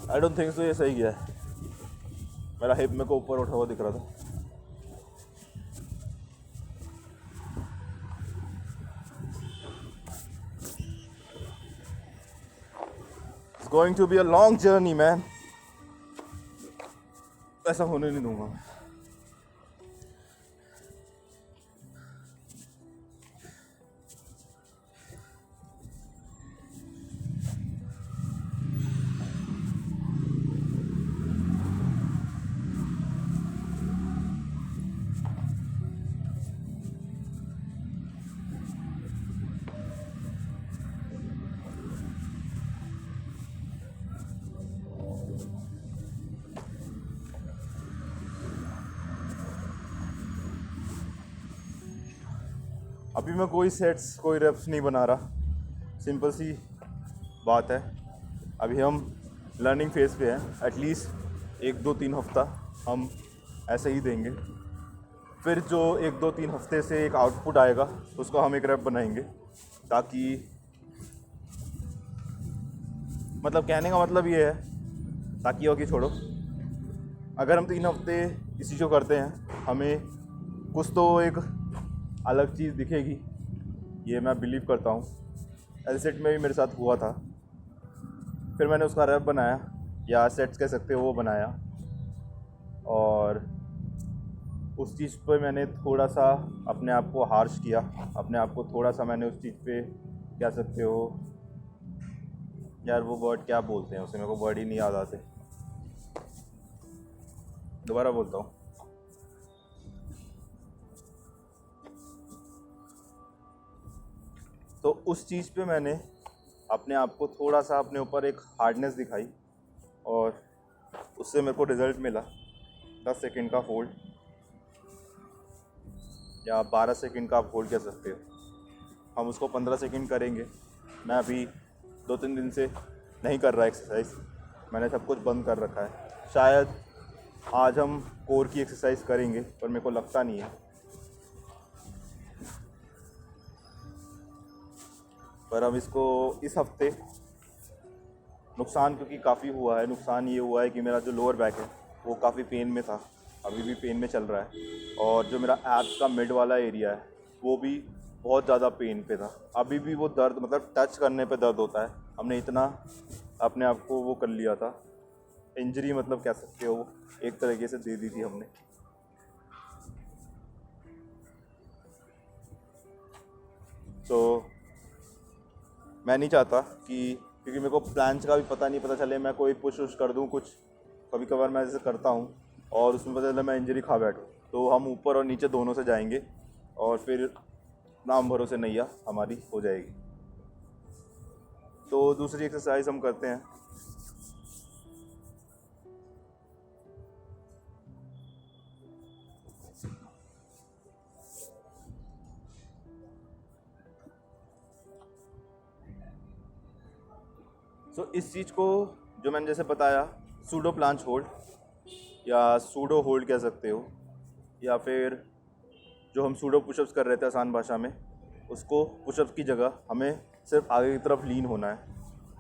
I don't think so ये सही गया है। मेरा हिप मेरे को ऊपर उठा हुआ दिख रहा था। It's going to be a long journey, man. ऐसा होने नहीं दूंगा मैं। अभी मैं कोई सेट्स कोई रेप्स नहीं बना रहा, सिंपल सी बात है। अभी हम लर्निंग फेज़ पे हैं। एटलीस्ट 1-2-3 हफ्ता हम ऐसे ही देंगे, फिर जो 1-2-3 हफ्ते से एक आउटपुट आएगा उसको हम एक रैप बनाएंगे, ताकि मतलब कहने का मतलब ये है, ताकि हो कि छोड़ो, अगर हम 3 हफ्ते इस चीज़ को करते हैं हमें कुछ तो एक अलग चीज़ दिखेगी, ये मैं बिलीव करता हूँ। एलसेट में भी मेरे साथ हुआ था, फिर मैंने उसका रैप बनाया या सेट्स कह सकते हो वो बनाया, और उस चीज़ पे मैंने थोड़ा सा अपने आप को हार्श किया, अपने आप को थोड़ा सा मैंने उस चीज़ पे कह सकते हो यार, वो वर्ड क्या बोलते हैं उसे, मेरे को वर्ड ही नहीं याद आते, दोबारा बोलता हूँ। तो उस चीज़ पे मैंने अपने आप को थोड़ा सा अपने ऊपर एक हार्डनेस दिखाई, और उससे मेरे को रिज़ल्ट मिला 10 सेकंड का होल्ड, या 12 सेकंड का आप होल्ड कह सकते हो। हम उसको 15 सेकंड करेंगे। मैं अभी 2-3 दिन से नहीं कर रहा एक्सरसाइज, मैंने सब कुछ बंद कर रखा है। शायद आज हम कोर की एक्सरसाइज करेंगे, पर मेरे को लगता नहीं है। पर हम इसको इस हफ्ते नुकसान, क्योंकि काफ़ी हुआ है, नुकसान ये हुआ है कि मेरा जो लोअर बैक है वो काफ़ी पेन में था, अभी भी पेन में चल रहा है, और जो मेरा एब्स का मिड वाला एरिया है वो भी बहुत ज़्यादा पेन पे था। अभी भी वो दर्द, मतलब टच करने पे दर्द होता है। हमने इतना अपने आप को वो कर लिया था, इंजरी मतलब कह सकते हो एक तरीके से दे दी थी हमने। तो मैं नहीं चाहता कि, क्योंकि मेरे को प्लान्स का भी पता चले, मैं कोई पुश कर दूं कुछ, कभी कभार मैं ऐसे करता हूं और उसमें पता चला मैं इंजरी खा बैठूं, तो हम ऊपर और नीचे दोनों से जाएंगे और फिर नाम भरोसे नैया हमारी हो जाएगी। तो दूसरी एक्सरसाइज हम करते हैं। तो इस चीज़ को जो मैंने जैसे बताया, सूडो प्लांच होल्ड या सूडो होल्ड कह सकते हो, या फिर जो हम सूडो पुशअप्स कर रहे थे आसान भाषा में, उसको पुशअप्स की जगह हमें सिर्फ आगे की तरफ लीन होना है।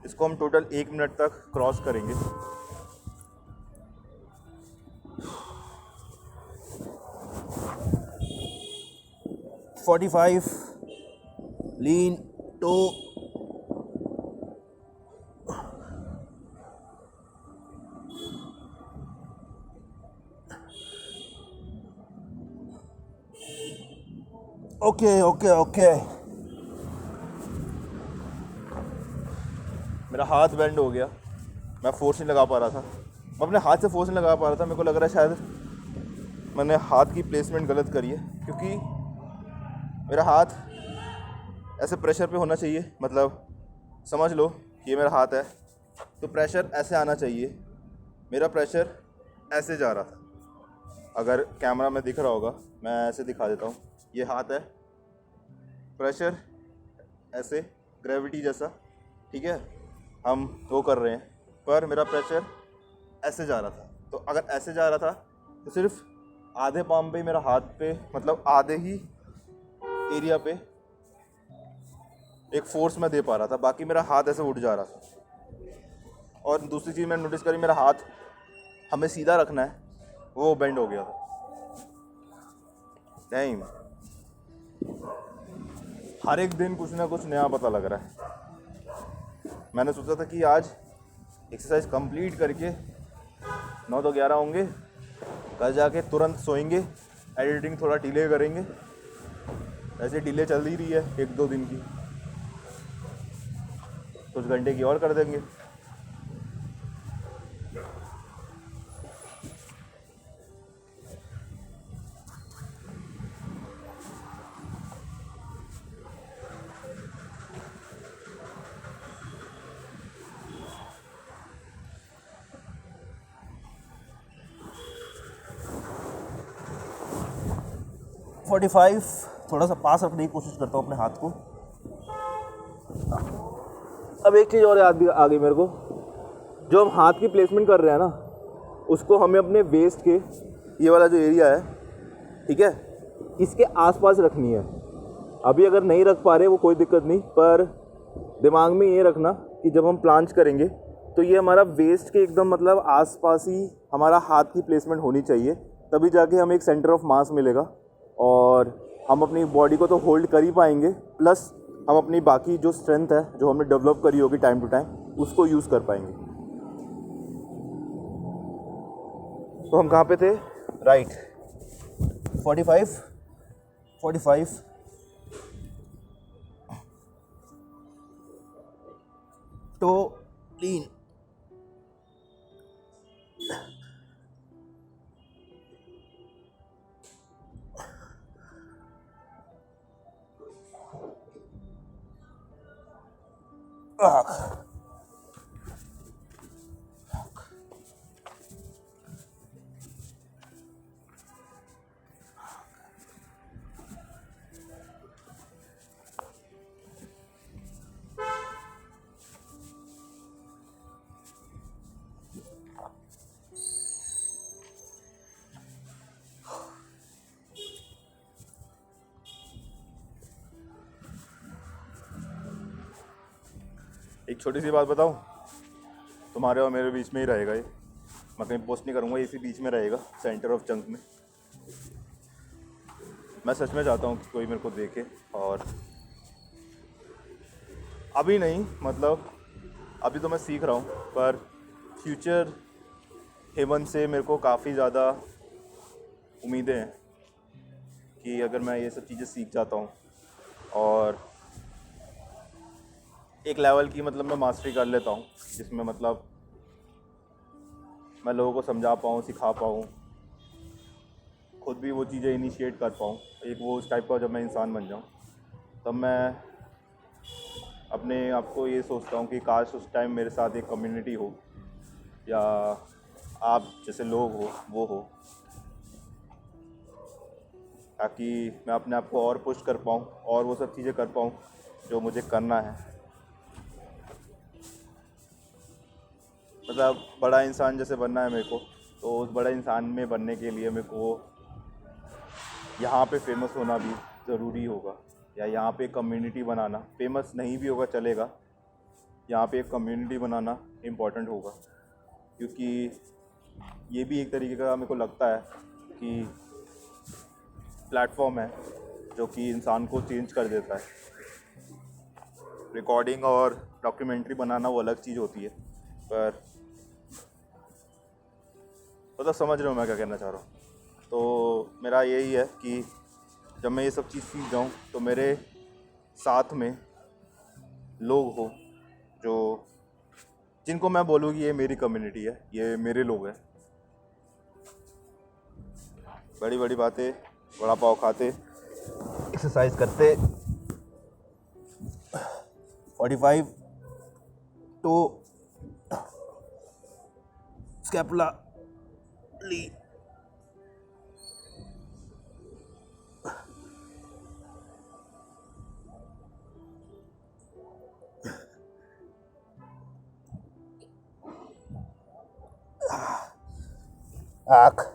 इसको हम टोटल 1 मिनट तक क्रॉस करेंगे। $45 लीन टो, ओके। मेरा हाथ बेंड हो गया, मैं फोर्स नहीं लगा पा रहा था, मैं अपने हाथ से फोर्स नहीं लगा पा रहा था। मेरे को लग रहा है शायद मैंने हाथ की प्लेसमेंट गलत करी है, क्योंकि मेरा हाथ ऐसे प्रेशर पे होना चाहिए, मतलब समझ लो ये मेरा हाथ है तो प्रेशर ऐसे आना चाहिए, मेरा प्रेशर ऐसे जा रहा था। अगर कैमरा में दिख रहा होगा, मैं ऐसे दिखा देता हूँ, ये हाथ है, प्रेशर ऐसे ग्रेविटी जैसा, ठीक है, हम वो कर रहे हैं, पर मेरा प्रेशर ऐसे जा रहा था। तो अगर ऐसे जा रहा था तो सिर्फ आधे पाम पे ही मेरा हाथ पे, मतलब आधे ही एरिया पे एक फोर्स मैं दे पा रहा था, बाकी मेरा हाथ ऐसे उठ जा रहा था। और दूसरी चीज़ मैंने नोटिस करी, मेरा हाथ हमें सीधा रखना है, वो बेंड हो गया था। नहीं, हर एक दिन कुछ ना कुछ नया पता लग रहा है। मैंने सोचा था कि आज एक्सरसाइज कंप्लीट करके 9 तो 11 होंगे, कल जाके तुरंत सोएंगे, एडिटिंग थोड़ा डिले करेंगे, ऐसे डिले चल ही रही है 1-2 दिन की, कुछ घंटे की और कर देंगे। $45 थोड़ा सा पास रखने की कोशिश करता हूँ अपने हाथ को। अब एक चीज़ और याद भी आ गई मेरे को, जो हम हाथ की प्लेसमेंट कर रहे हैं ना, उसको हमें अपने वेस्ट के ये वाला जो एरिया है, ठीक है, इसके आसपास रखनी है। अभी अगर नहीं रख पा रहे वो कोई दिक्कत नहीं, पर दिमाग में ये रखना कि जब हम प्लांच करेंगे तो ये हमारा वेस्ट के एकदम मतलब आसपास ही हमारा हाथ की प्लेसमेंट होनी चाहिए, तभी जाके हमें एक सेंटर ऑफ मास मिलेगा और हम अपनी बॉडी को तो होल्ड कर ही पाएंगे, प्लस हम अपनी बाकी जो स्ट्रेंथ है जो हमने डेवलप करी होगी टाइम टू टाइम उसको यूज़ कर पाएंगे। तो हम कहाँ पे थे? राइट, 45 तो लीन। एक छोटी सी बात बताऊं, तुम्हारे और मेरे बीच में ही रहेगा ये, मैं कहीं पोस्ट नहीं करूँगा, इसी बीच में रहेगा, सेंटर ऑफ चंक में। मैं सच में चाहता हूँ कि कोई मेरे को देखे, और अभी नहीं, मतलब अभी तो मैं सीख रहा हूँ, पर फ्यूचर हेमंत से मेरे को काफ़ी ज़्यादा उम्मीदें हैं कि अगर मैं ये सब चीज़ें सीख जाता हूँ और एक लेवल की मतलब मैं मास्टरी कर लेता हूँ, जिसमें मतलब मैं लोगों को समझा पाऊँ, सिखा पाऊँ, खुद भी वो चीज़ें इनिशिएट कर पाऊँ, एक वो उस टाइप का जब मैं इंसान बन जाऊँ, तब मैं अपने आप को ये सोचता हूँ कि काश उस टाइम मेरे साथ एक कम्युनिटी हो या आप जैसे लोग हो वो हो, ताकि मैं अपने आप को और पुश कर पाऊँ और वो सब चीज़ें कर पाऊँ जो मुझे करना है। मतलब बड़ा इंसान जैसे बनना है मेरे को, तो उस बड़ा इंसान में बनने के लिए मेरे को यहाँ पे फेमस होना भी ज़रूरी होगा, या यहाँ पे कम्युनिटी बनाना, फेमस नहीं भी होगा चलेगा, यहाँ पे एक कम्युनिटी बनाना इम्पोर्टेंट होगा, क्योंकि ये भी एक तरीके का मेरे को लगता है कि प्लेटफॉर्म है जो कि इंसान को चेंज कर देता है। रिकॉर्डिंग और डॉक्यूमेंट्री बनाना वो अलग चीज़ होती है, पर मतलब समझ रहे हो मैं क्या कहना चाह रहा हूँ। तो मेरा यही है कि जब मैं ये सब चीज़ सीख जाऊँ तो मेरे साथ में लोग हो जो जिनको मैं बोलूँ कि ये मेरी कम्युनिटी है, ये मेरे लोग हैं। बड़ी बड़ी बातें, बड़ा पाव खाते, एक्सरसाइज करते, 45 तो स्कैपुला ली। आँख,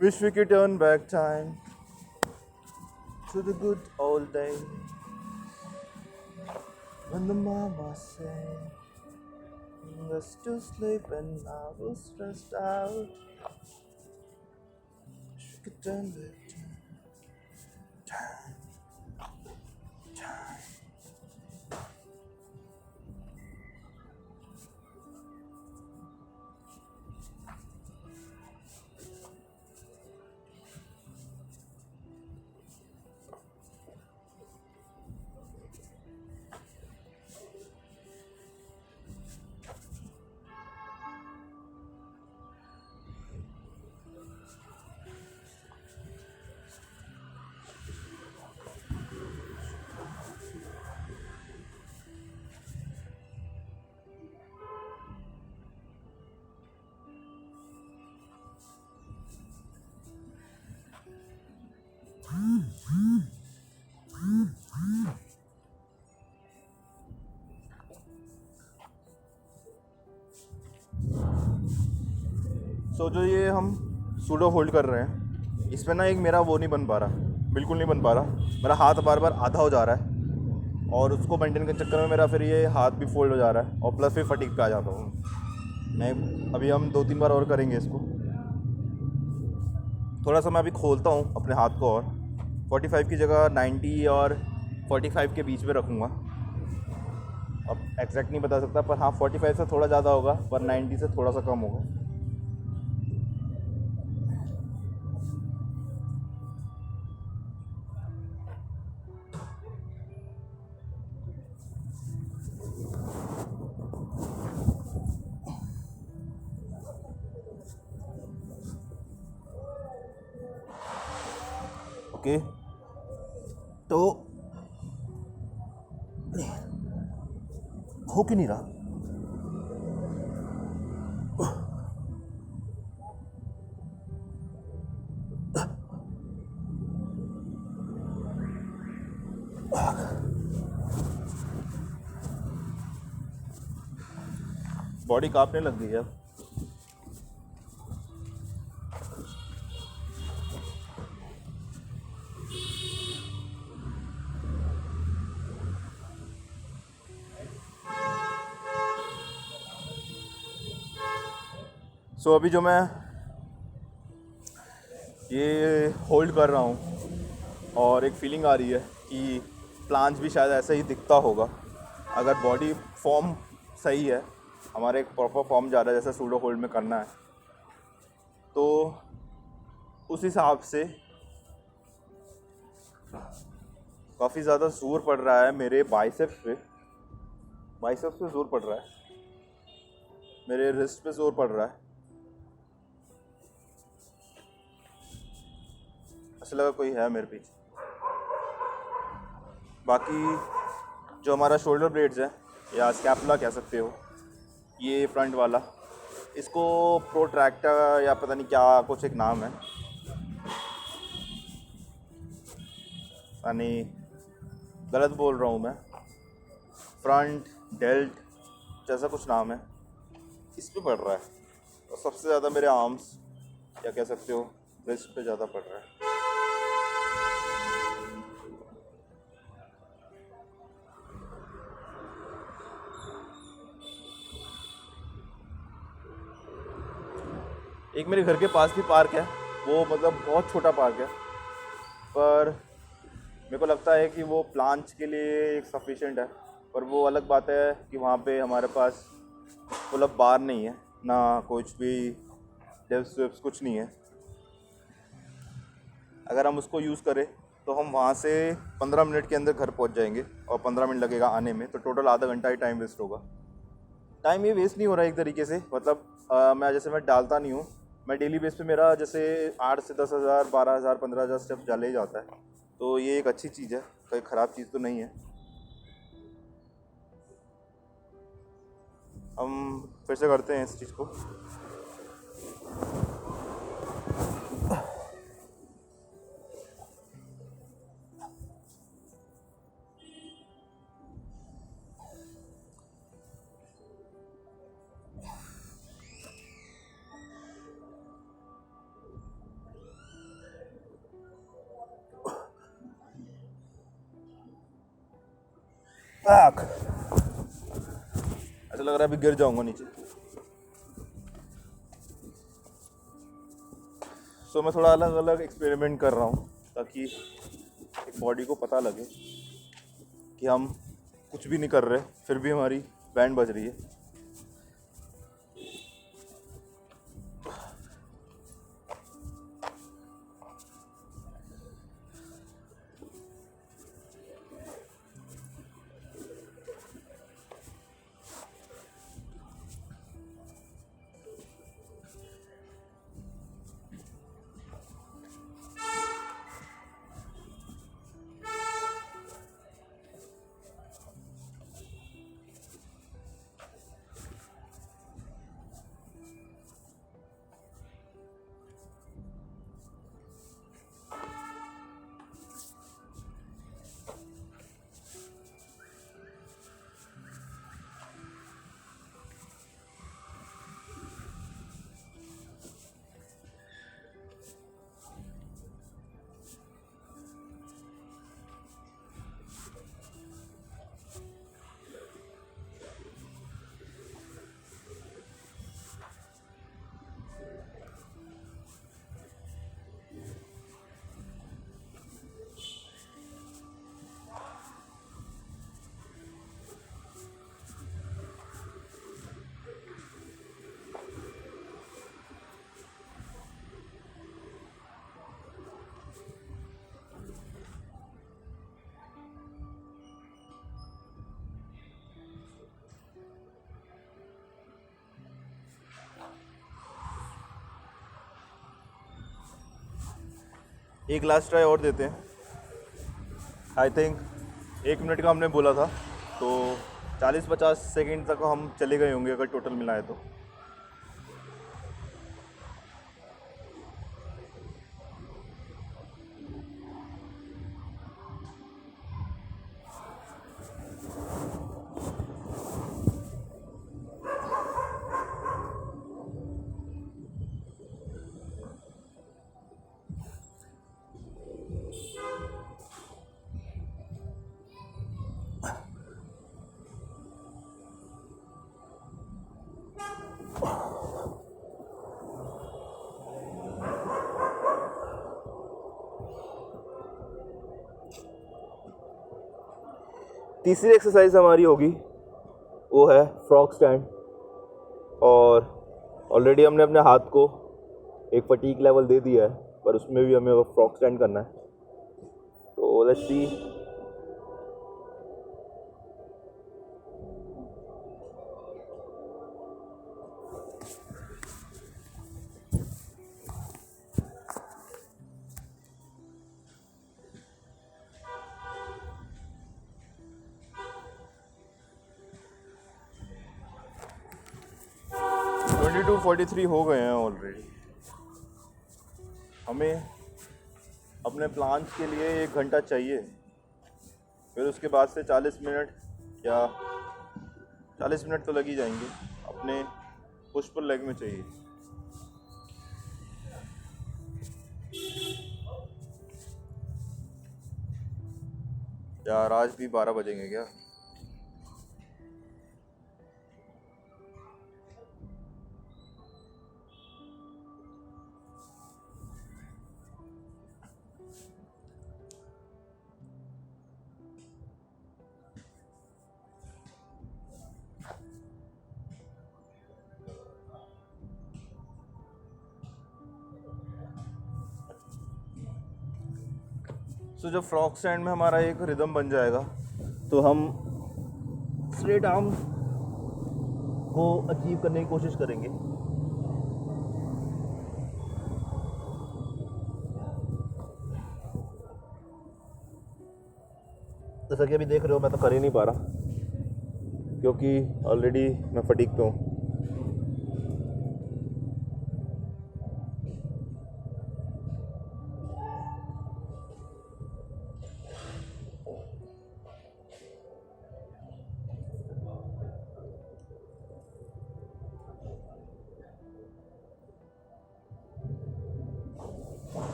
wish we could turn back time to the good old days when the mama said us to sleep and I was stressed out. Wish we could turn back time. सो जो ये हम pseudo hold कर रहे हैं, इसमें ना एक मेरा वो नहीं बन पा रहा, बिल्कुल नहीं बन पा रहा। मेरा हाथ बार बार आधा हो जा रहा है और उसको मेंटेन करने के चक्कर में मेरा फिर ये हाथ भी फोल्ड हो जा रहा है और प्लस फिर फटीग पे आ जाता हूँ मैं। अभी हम 2-3 बार और करेंगे इसको। थोड़ा सा मैं अभी खोलता हूँ अपने हाथ को और 45 की जगह 90 और 45 के बीच में रखूँगा। अब एग्जैक्ट नहीं बता सकता, पर हाँ 45 से थोड़ा ज़्यादा होगा, पर 90 से थोड़ा सा कम होगा। ओके, तो हो क्यों नहीं रहा? बॉडी कांपने लग गई है। सो अभी जो मैं ये होल्ड कर रहा हूँ और एक फीलिंग आ रही है कि प्लांच भी शायद ऐसा ही दिखता होगा अगर बॉडी फॉर्म सही है, हमारे एक प्रॉपर फॉर्म जा रहा है जैसे सूडो होल्ड में करना है, तो उस हिसाब से काफ़ी ज़्यादा जोर पड़ रहा है मेरे बाइसेप्स पे जोर पड़ रहा है, मेरे रिस्ट पे जोर पड़ रहा है। ऐसा लगा कोई है मेरे पीछे। बाकी जो हमारा शोल्डर ब्लेड्स है या स्कैपुला कह सकते हो, ये फ्रंट वाला, इसको प्रोट्रैक्टर या पता नहीं क्या कुछ एक नाम है, यानी गलत बोल रहा हूँ मैं, फ्रंट डेल्ट जैसा कुछ नाम है, इस पे पड़ रहा है। और सबसे ज़्यादा मेरे आर्म्स या कह सकते हो रिस्ट पे ज़्यादा पड़ रहा है। एक मेरे घर के पास भी पार्क है, वो मतलब बहुत छोटा पार्क है, पर मेरे को लगता है कि वो प्लांट्स के लिए एक सफिशिएंट है। पर वो अलग बात है कि वहाँ पे हमारे पास मतलब बार नहीं है, ना कुछ भी डेप्स वेप्स कुछ नहीं है। अगर हम उसको यूज़ करें तो हम वहाँ से 15 मिनट के अंदर घर पहुँच जाएंगे और 15 मिनट लगेगा आने में, तो टोटल आधा घंटा ही टाइम वेस्ट होगा। टाइम ये वेस्ट नहीं हो रहा है एक तरीके से, मतलब मैं डालता नहीं हूँ, मैं डेली बेस पे मेरा जैसे 8 से 10,000 12,000 15,000 स्टेप्स डाले ही जाता है, तो ये एक अच्छी चीज़ है, कोई ख़राब चीज़ तो नहीं है। हम फिर से करते हैं इस चीज़ को। ऐसा लग रहा है अभी गिर जाऊंगा नीचे। सो मैं थोड़ा अलग अलग एक्सपेरिमेंट कर रहा हूँ ताकि एक बॉडी को पता लगे कि हम कुछ भी नहीं कर रहे फिर भी हमारी बैंड बज रही है। एक लास्ट ट्राई और देते हैं। आई थिंक 1 मिनट का हमने बोला था, तो 40-50 सेकंड तक हम चले गए होंगे अगर टोटल मिलाए तो। तीसरी एक्सरसाइज हमारी होगी वो है फ्रॉग स्टैंड। और ऑलरेडी हमने अपने हाथ को एक फटीक लेवल दे दिया है, पर उसमें भी हमें वो फ्रॉग स्टैंड करना है। तो लेट्स सी। टू 43 हो गए हैं ऑलरेडी। हमें अपने प्लान्स के लिए 1 घंटा चाहिए, फिर उसके बाद से 40 मिनट या 40 मिनट तो लग ही जाएंगे अपने पुश पुल लेग में चाहिए। यार आज भी 12 बजेंगे क्या? तो जब फ्रॉग स्टैंड में हमारा एक रिदम बन जाएगा तो हम स्ट्रेट आर्म को अचीव करने की कोशिश करेंगे। जैसा कि अभी देख रहे हो मैं तो कर ही नहीं पा रहा क्योंकि ऑलरेडी मैं फटीग पे हूँ।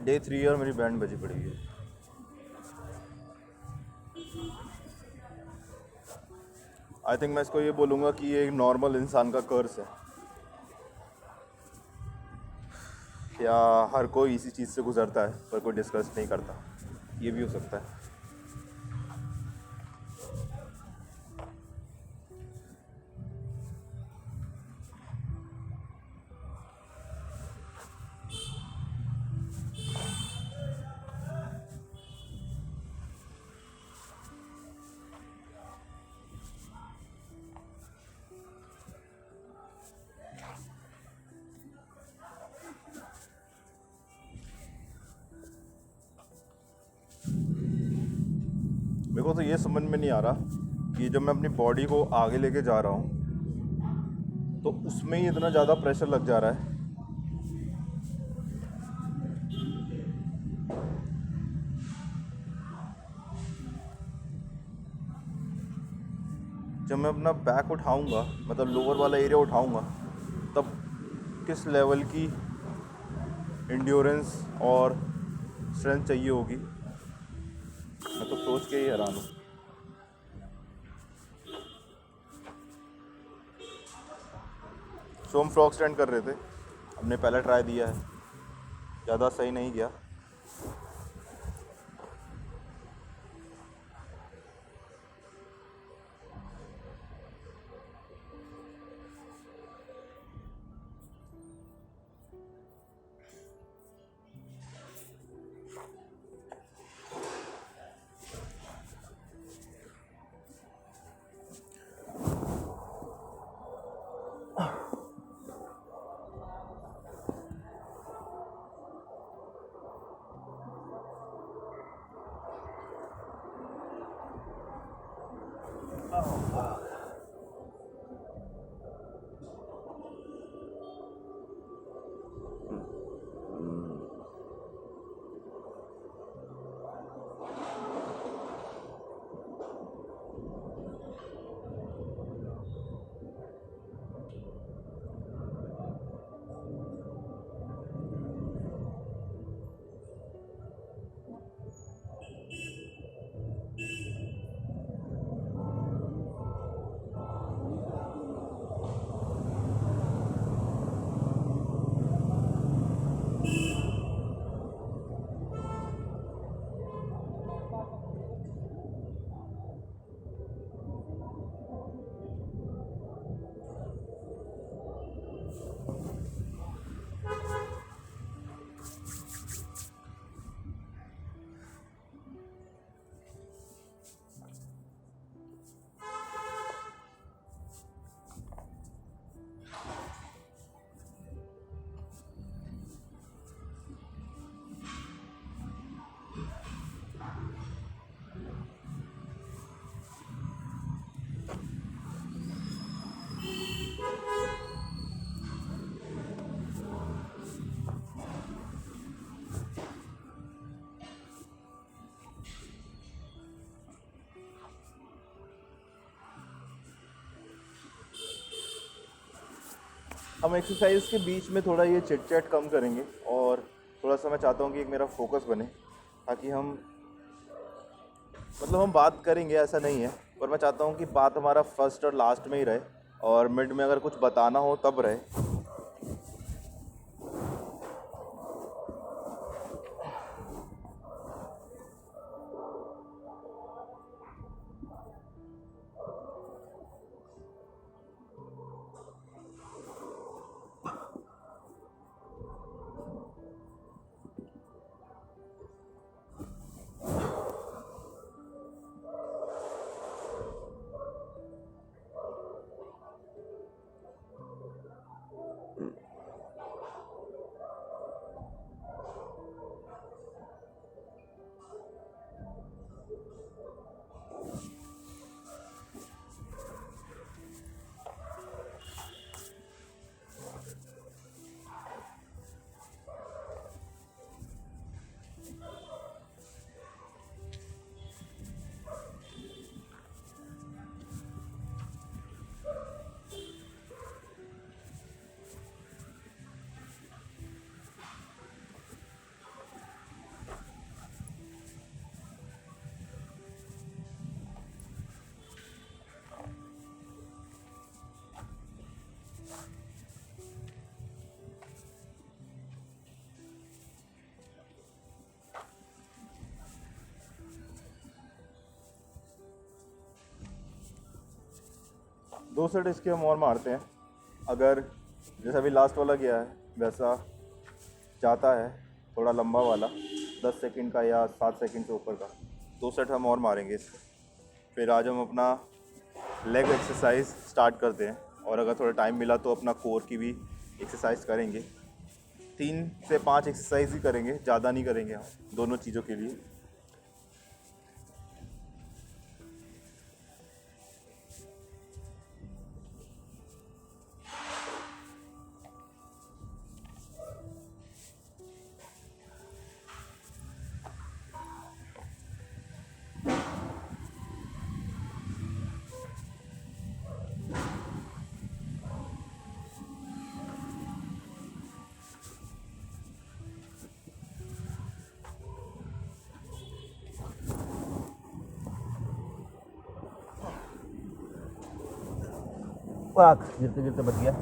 डे 3 और मेरी बैंड बजी पड़ी है। आई थिंक मैं इसको ये बोलूँगा कि ये एक नॉर्मल इंसान का कर्स है, या हर कोई इसी चीज़ से गुजरता है पर कोई डिस्कस नहीं करता। ये भी हो सकता है। मेरे को तो ये समझ में नहीं आ रहा कि जब मैं अपनी बॉडी को आगे लेके जा रहा हूँ तो उसमें ही इतना ज़्यादा प्रेशर लग जा रहा है। जब मैं अपना बैक उठाऊँगा, मतलब लोअर वाला एरिया उठाऊँगा, तब किस लेवल की एंड्योरेंस और स्ट्रेंथ चाहिए होगी, मैं तो सोच के ही हैरान हूँ। सो हम फ्रॉग स्टैंड कर रहे थे, हमने पहला ट्राई दिया है, ज़्यादा सही नहीं गया। हम एक्सरसाइज के बीच में थोड़ा ये चिट चैट कम करेंगे और थोड़ा सा मैं चाहता हूँ कि एक मेरा फोकस बने, ताकि हम हम बात करेंगे ऐसा नहीं है, पर मैं चाहता हूँ कि बात हमारा फर्स्ट और लास्ट में ही रहे और मिड में अगर कुछ बताना हो तब रहे। दो सेट इसके हम और मारते हैं। अगर जैसा अभी लास्ट वाला गया है वैसा जाता है थोड़ा लंबा वाला 10 सेकंड का या 7 सेकंड से ऊपर का, 2 सेट हम और मारेंगे इसके। फिर आज हम अपना लेग एक्सरसाइज स्टार्ट करते हैं और अगर थोड़ा टाइम मिला तो अपना कोर की भी एक्सरसाइज करेंगे। 3 से 5 एक्सरसाइज ही करेंगे, ज़्यादा नहीं करेंगे हम दोनों चीज़ों के लिए। वाह, गिरते गिरते बच गया।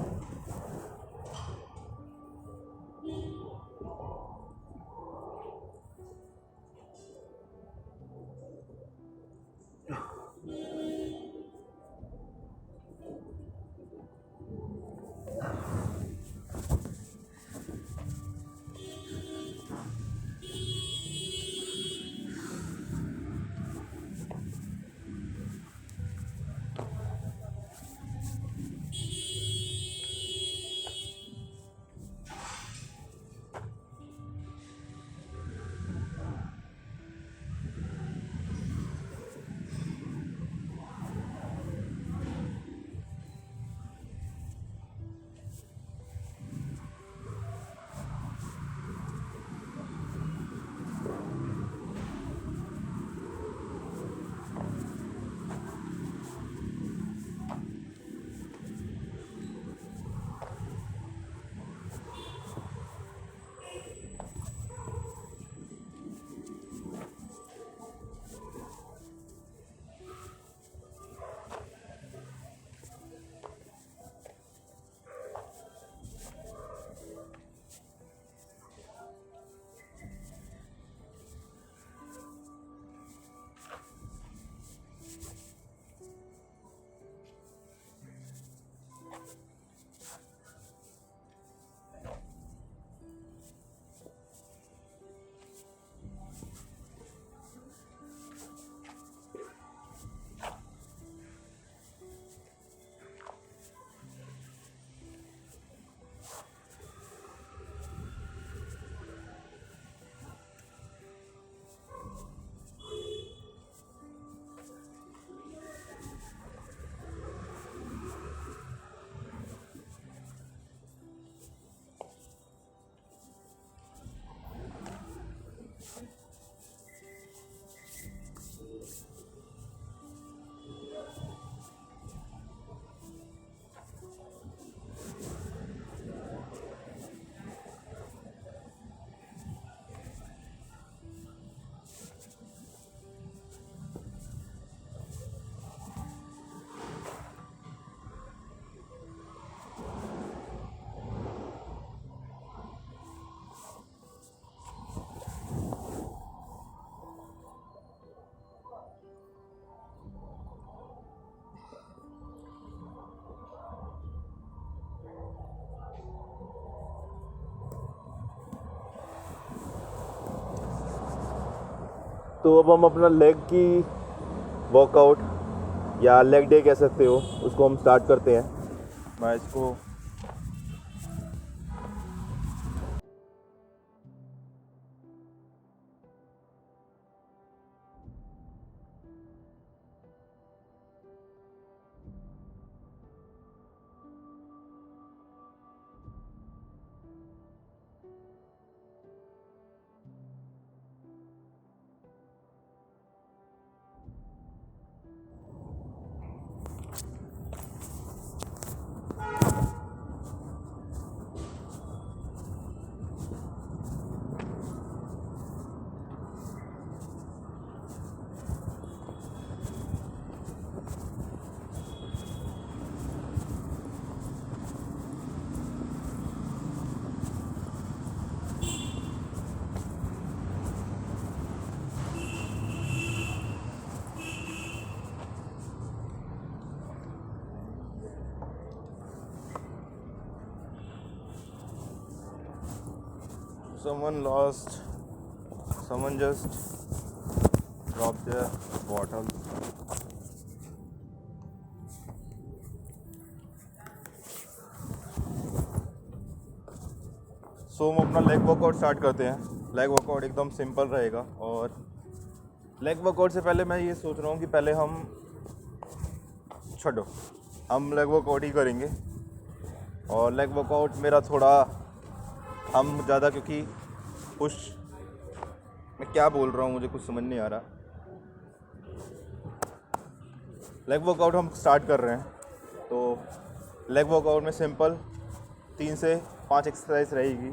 तो अब हम अपना लेग की वर्कआउट या लेग डे कह सकते हो, उसको हम स्टार्ट करते हैं। मैं इसको someone just dropped their bottle. सो हम अपना लेग वर्कआउट स्टार्ट करते हैं। लेग वर्कआउट एकदम सिंपल रहेगा, और लेग वर्कआउट से पहले मैं ये सोच रहा हूँ कि पहले हम लेग वर्कआउट ही करेंगे। और लेग वर्कआउट मेरा थोड़ा हम ज़्यादा, क्योंकि पुश, मैं क्या बोल रहा हूँ मुझे कुछ समझ नहीं आ रहा। लेग वर्कआउट हम स्टार्ट कर रहे हैं, तो लेग वर्कआउट में सिंपल 3 से 5 एक्सरसाइज रहेगी,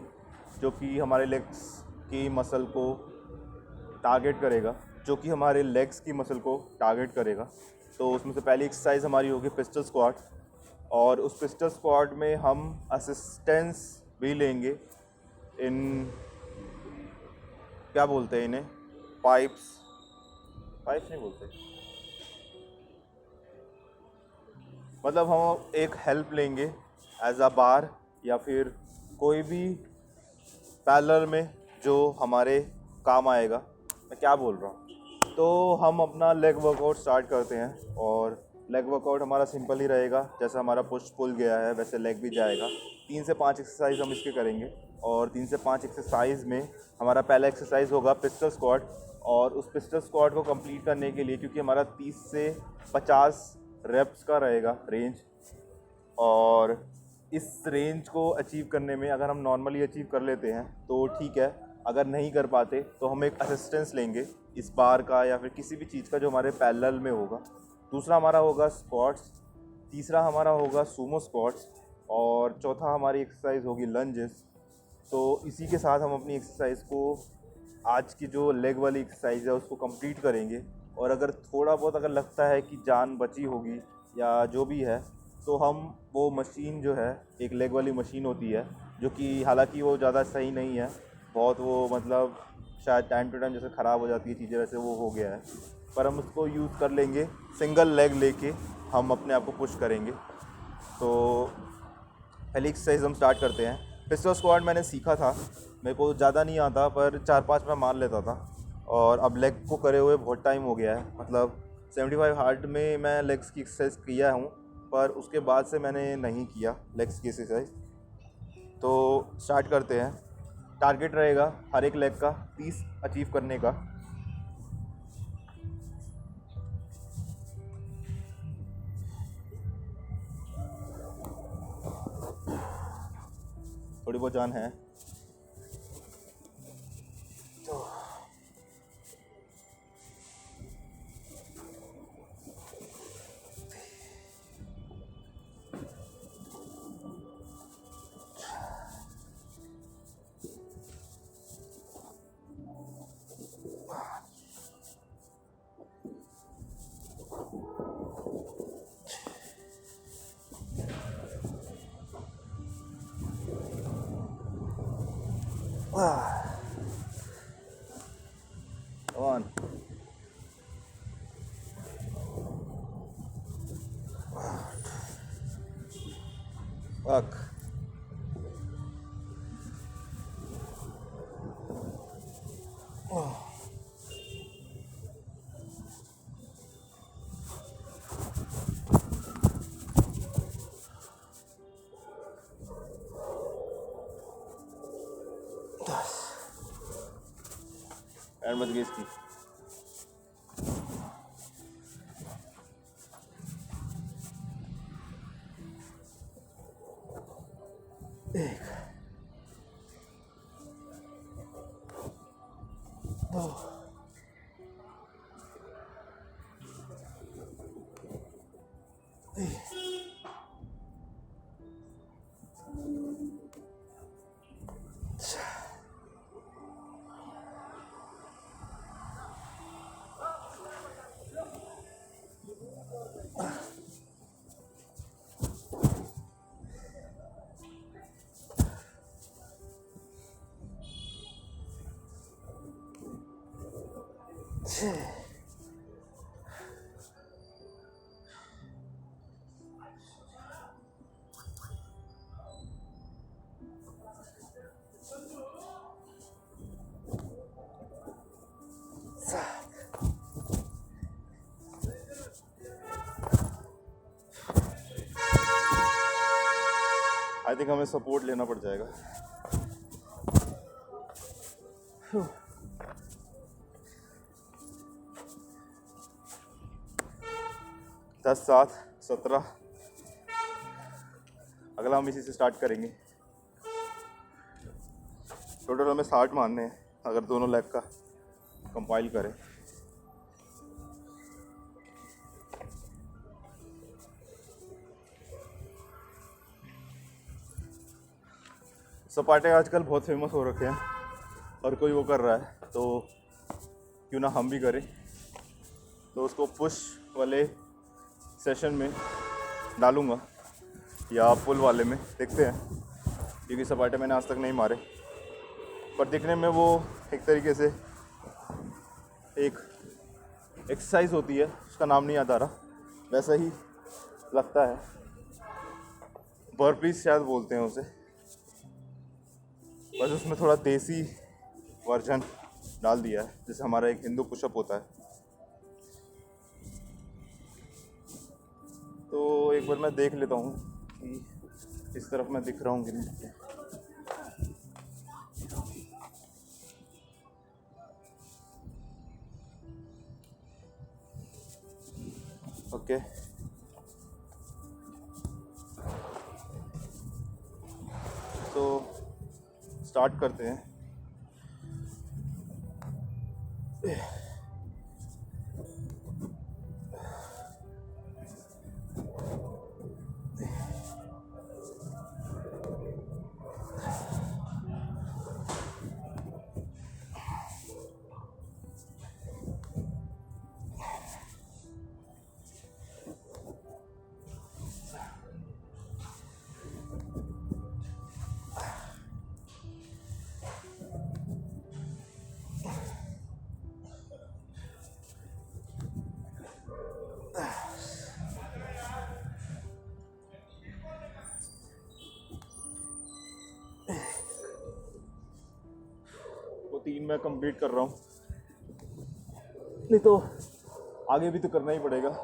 जो कि हमारे लेग्स की मसल को टारगेट करेगा, तो उसमें से पहली एक्सरसाइज हमारी होगी पिस्टल स्क्वाट। और उस पिस्टल स्क्वाट में हम असिस्टेंस भी लेंगे इन, क्या बोलते हैं इन्हें, पाइप्स नहीं बोलते, मतलब हम एक हेल्प लेंगे एज अ बार या फिर कोई भी पैरेलल में जो हमारे काम आएगा। मैं क्या बोल रहा हूँ। तो हम अपना लेग वर्कआउट स्टार्ट करते हैं, और लेग वर्कआउट हमारा सिंपल ही रहेगा। जैसा हमारा पुश पुल गया है वैसे लेग भी जाएगा। 3 से 5 एक्सरसाइज हम इसके करेंगे, और 3 से 5 एक्सरसाइज में हमारा पहला एक्सरसाइज होगा पिस्टल स्क्वाट। और उस पिस्टल स्क्वाट को कंप्लीट करने के लिए, क्योंकि हमारा 30 से 50 रेप्स का रहेगा रेंज, और इस रेंज को अचीव करने में अगर हम नॉर्मली अचीव कर लेते हैं तो ठीक है, अगर नहीं कर पाते तो हम एक असिस्टेंस लेंगे इस बार का या फिर किसी भी चीज़ का जो हमारे पैरेलल में होगा। दूसरा हमारा होगा स्क्वाट्स, तीसरा हमारा होगा सूमो स्क्वाट्स, और चौथा हमारी एक्सरसाइज होगी लंजेस। तो इसी के साथ हम अपनी एक्सरसाइज को, आज की जो लेग वाली एक्सरसाइज है उसको कंप्लीट करेंगे। और अगर थोड़ा बहुत अगर लगता है कि जान बची होगी या जो भी है, तो हम वो मशीन जो है, एक लेग वाली मशीन होती है, जो कि हालांकि वो ज़्यादा सही नहीं है बहुत, वो मतलब शायद टाइम टू टाइम जैसे ख़राब हो जाती है चीज़ें, वैसे वो हो गया है, पर हम उसको यूज़ कर लेंगे। सिंगल लेग लेके हम अपने आप को पुश करेंगे। तो पहली एक्सरसाइज हम स्टार्ट करते हैं। पिस्टल स्क्वाट मैंने सीखा था, मेरे को ज़्यादा नहीं आता, पर 4-5 मैं मार लेता था, और अब लेग को करे हुए बहुत टाइम हो गया है। मतलब 75 हार्ड में मैं लेग्स की एक्सरसाइज किया हूँ, पर उसके बाद से मैंने नहीं किया लेग्स की एक्सरसाइज। तो स्टार्ट करते हैं। टारगेट रहेगा हर एक लेग का 30 अचीव करने का। थोड़ी बहुत जान है तो on work. एंड बच गई इसकी। एक, दो, आई थिंक हमें सपोर्ट लेना पड़ जाएगा। 10, 7, 17। अगला हम इसी से स्टार्ट करेंगे। टोटल हमें 60 मारने हैं अगर दोनों लेग का कंपाइल करें। सपाटे आजकल बहुत फेमस हो रखे हैं और कोई वो कर रहा है, तो क्यों ना हम भी करें। तो उसको पुश वाले सेशन में डालूँगा या पुल वाले में, देखते हैं, क्योंकि सपाटे मैंने आज तक नहीं मारे। पर दिखने में वो एक तरीके से एक एक्सरसाइज होती है, उसका नाम नहीं याद आ रहा, वैसा ही लगता है। बर्पीज शायद बोलते हैं उसे। बस उसमें थोड़ा देसी वर्जन डाल दिया है, जैसे हमारा एक हिंदू पुशअप होता है। तो एक बार मैं देख लेता हूँ कि इस तरफ मैं दिख रहा हूँ कि नहीं। ओके, तो स्टार्ट करते हैं। वो 3 मैं कंप्लीट कर रहा हूँ, नहीं तो आगे भी तो करना ही पड़ेगा।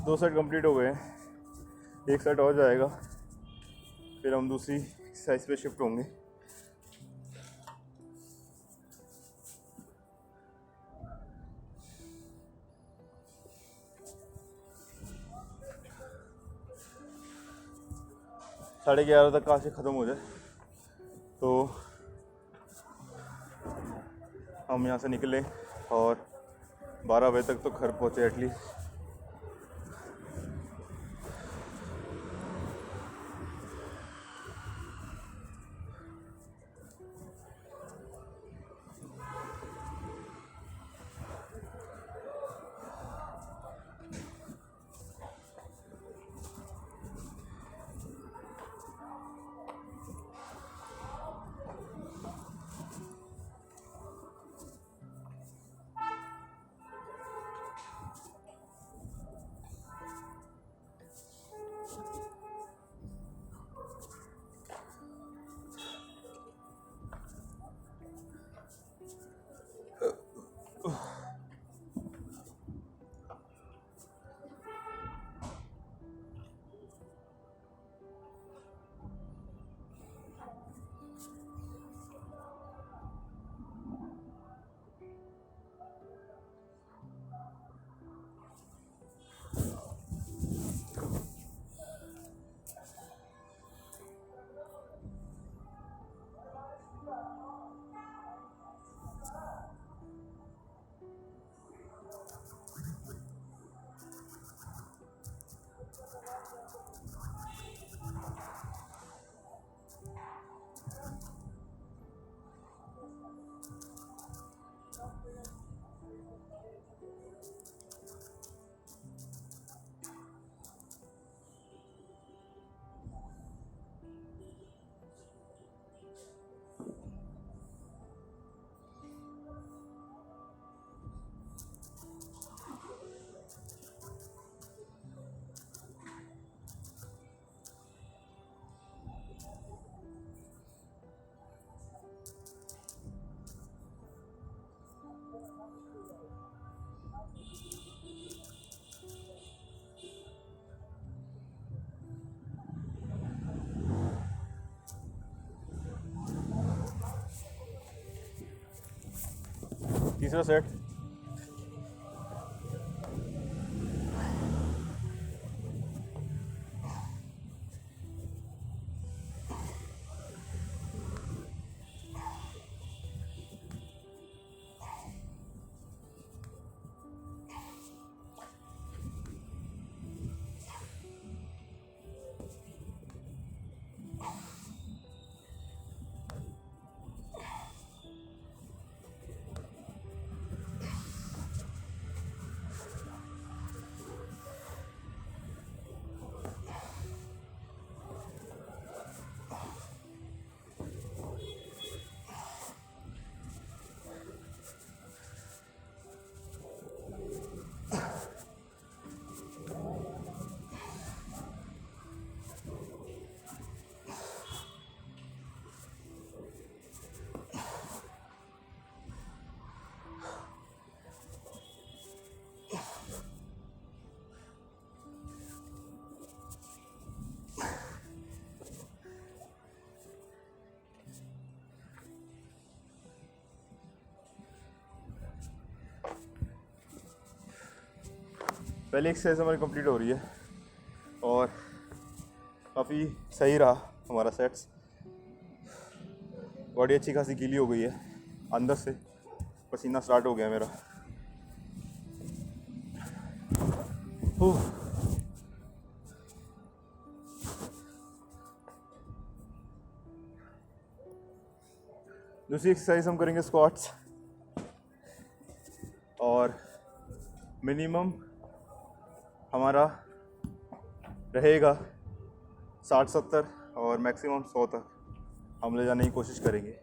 दो सेट कंप्लीट हो गए हैं, एक सेट और जाएगा, फिर हम दूसरी एक्सरसाइज पे शिफ्ट होंगे। साढ़े 11 तक काश ख़त्म हो जाए तो हम यहाँ से निकलें और 12 बजे तक तो घर पहुँचे एटलीस्ट। तीसरा सेट। पहली एक्सरसाइज हमारी कंप्लीट हो रही है और काफ़ी सही रहा हमारा सेट्स। बॉडी अच्छी खासी गीली हो गई है, अंदर से पसीना स्टार्ट हो गया मेरा। दूसरी एक्सरसाइज हम करेंगे स्क्वाट्स और मिनिमम हमारा रहेगा 60-70 और मैक्सिमम 100 तक हम ले जाने की कोशिश करेंगे।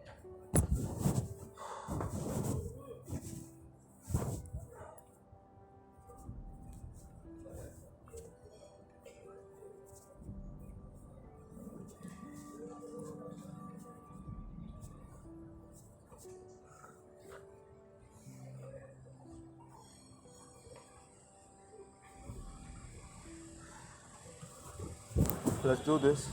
Let's do this.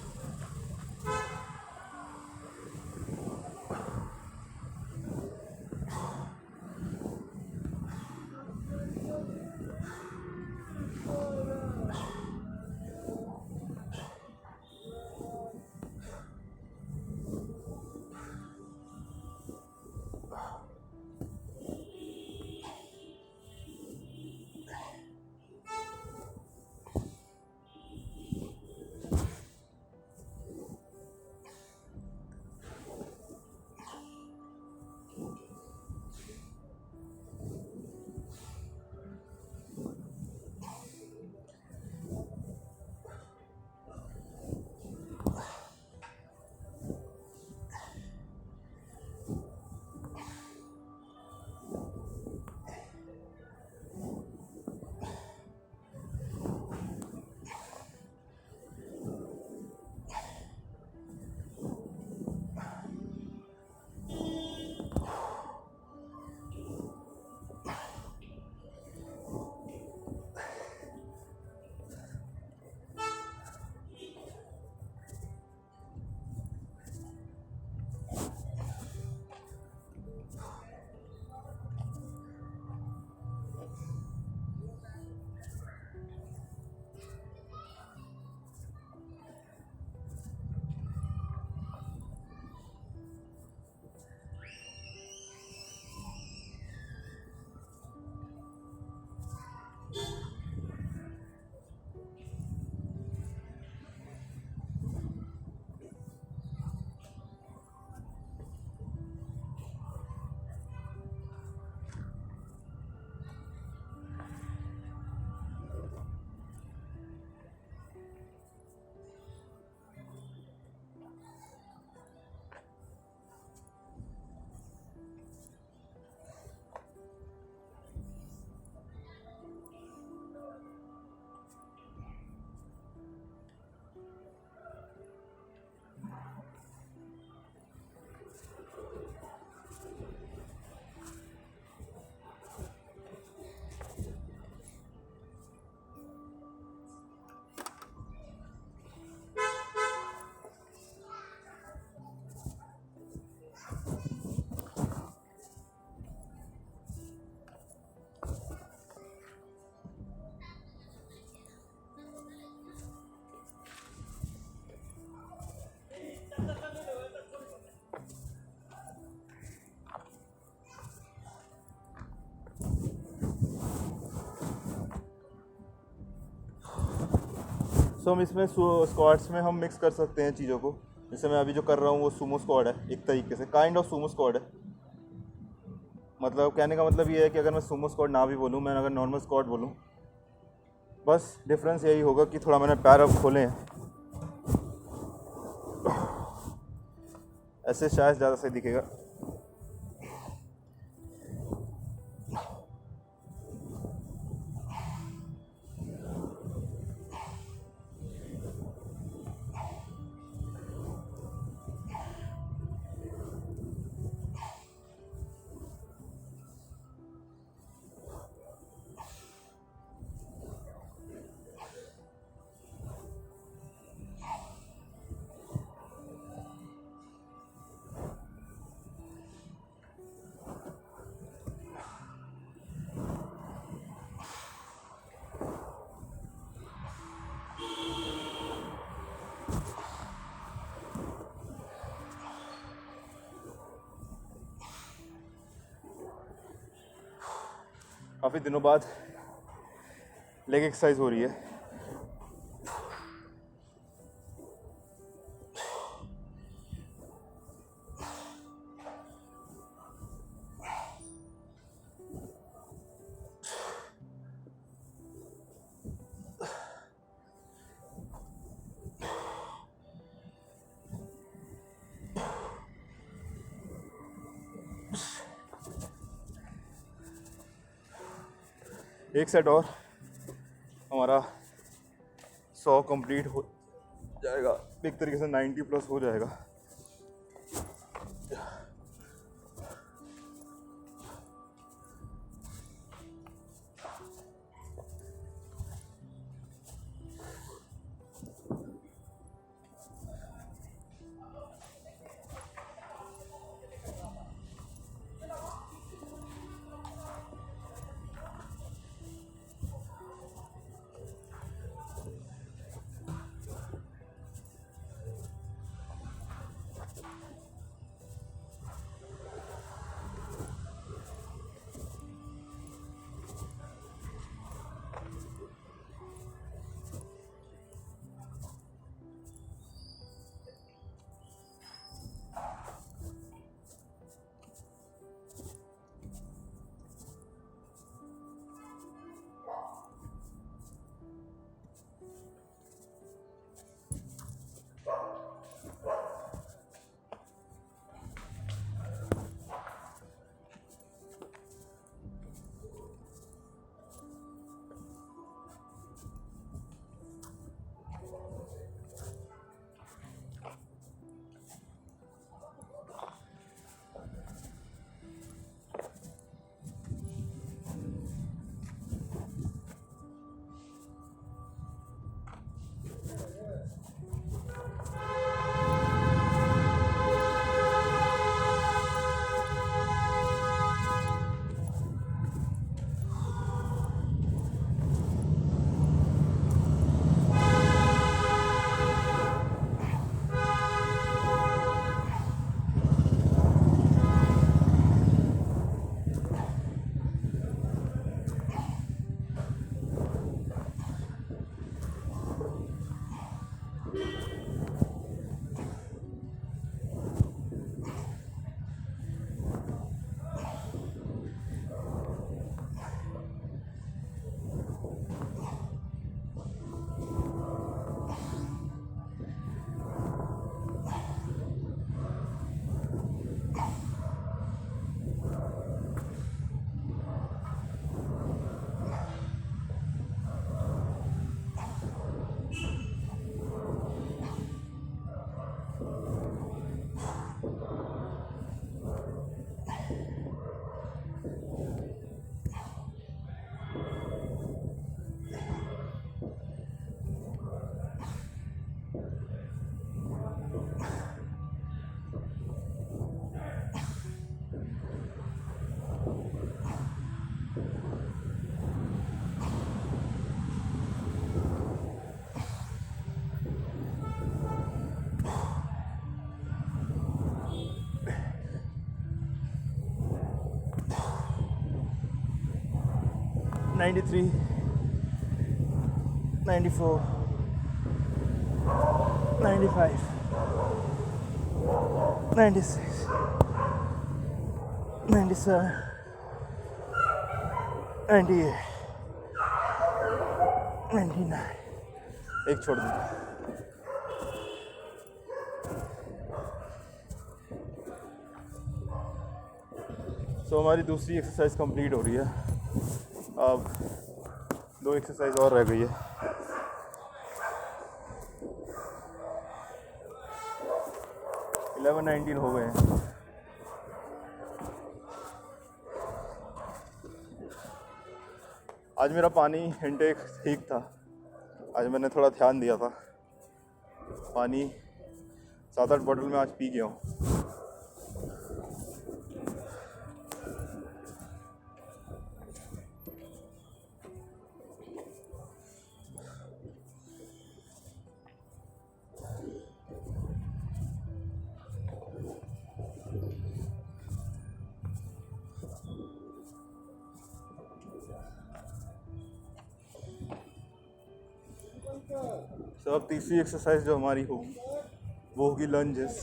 सो हम इसमें स्क्वाड्स में हम मिक्स कर सकते हैं चीज़ों को। जैसे मैं अभी जो कर रहा हूँ वो सुमो स्क्वाड है, एक तरीके से काइंड ऑफ सुमो स्क्वाड है। मतलब कहने का मतलब ये है कि अगर मैं सुमो स्क्वाड ना भी बोलूँ, मैं अगर नॉर्मल स्क्वाड बोलूँ, बस डिफरेंस यही होगा कि थोड़ा मैंने पैर अब खोले हैं, ऐसे शायद ज़्यादा सही दिखेगा। काफ़ी दिनों बाद लेग एक्सरसाइज हो रही है। एक सेट और हमारा 100 कंप्लीट हो जाएगा, एक तरीके से 90 प्लस हो जाएगा। $93, $94, 95, 96, 97, 98, 99. एक छोड़ दो. तो हमारी दूसरी एक्सरसाइज कंप्लीट हो रही है. अब 2 एक्सरसाइज और रह गई है. इलेवन 19 हो गए हैं. आज मेरा पानी इनटेक ठीक था. आज मैंने थोड़ा ध्यान दिया था. पानी 7-8 बॉटल में आज पी गया हूँ. तो अब तीसरी एक्सरसाइज जो हमारी होगी वो होगी लंजेस.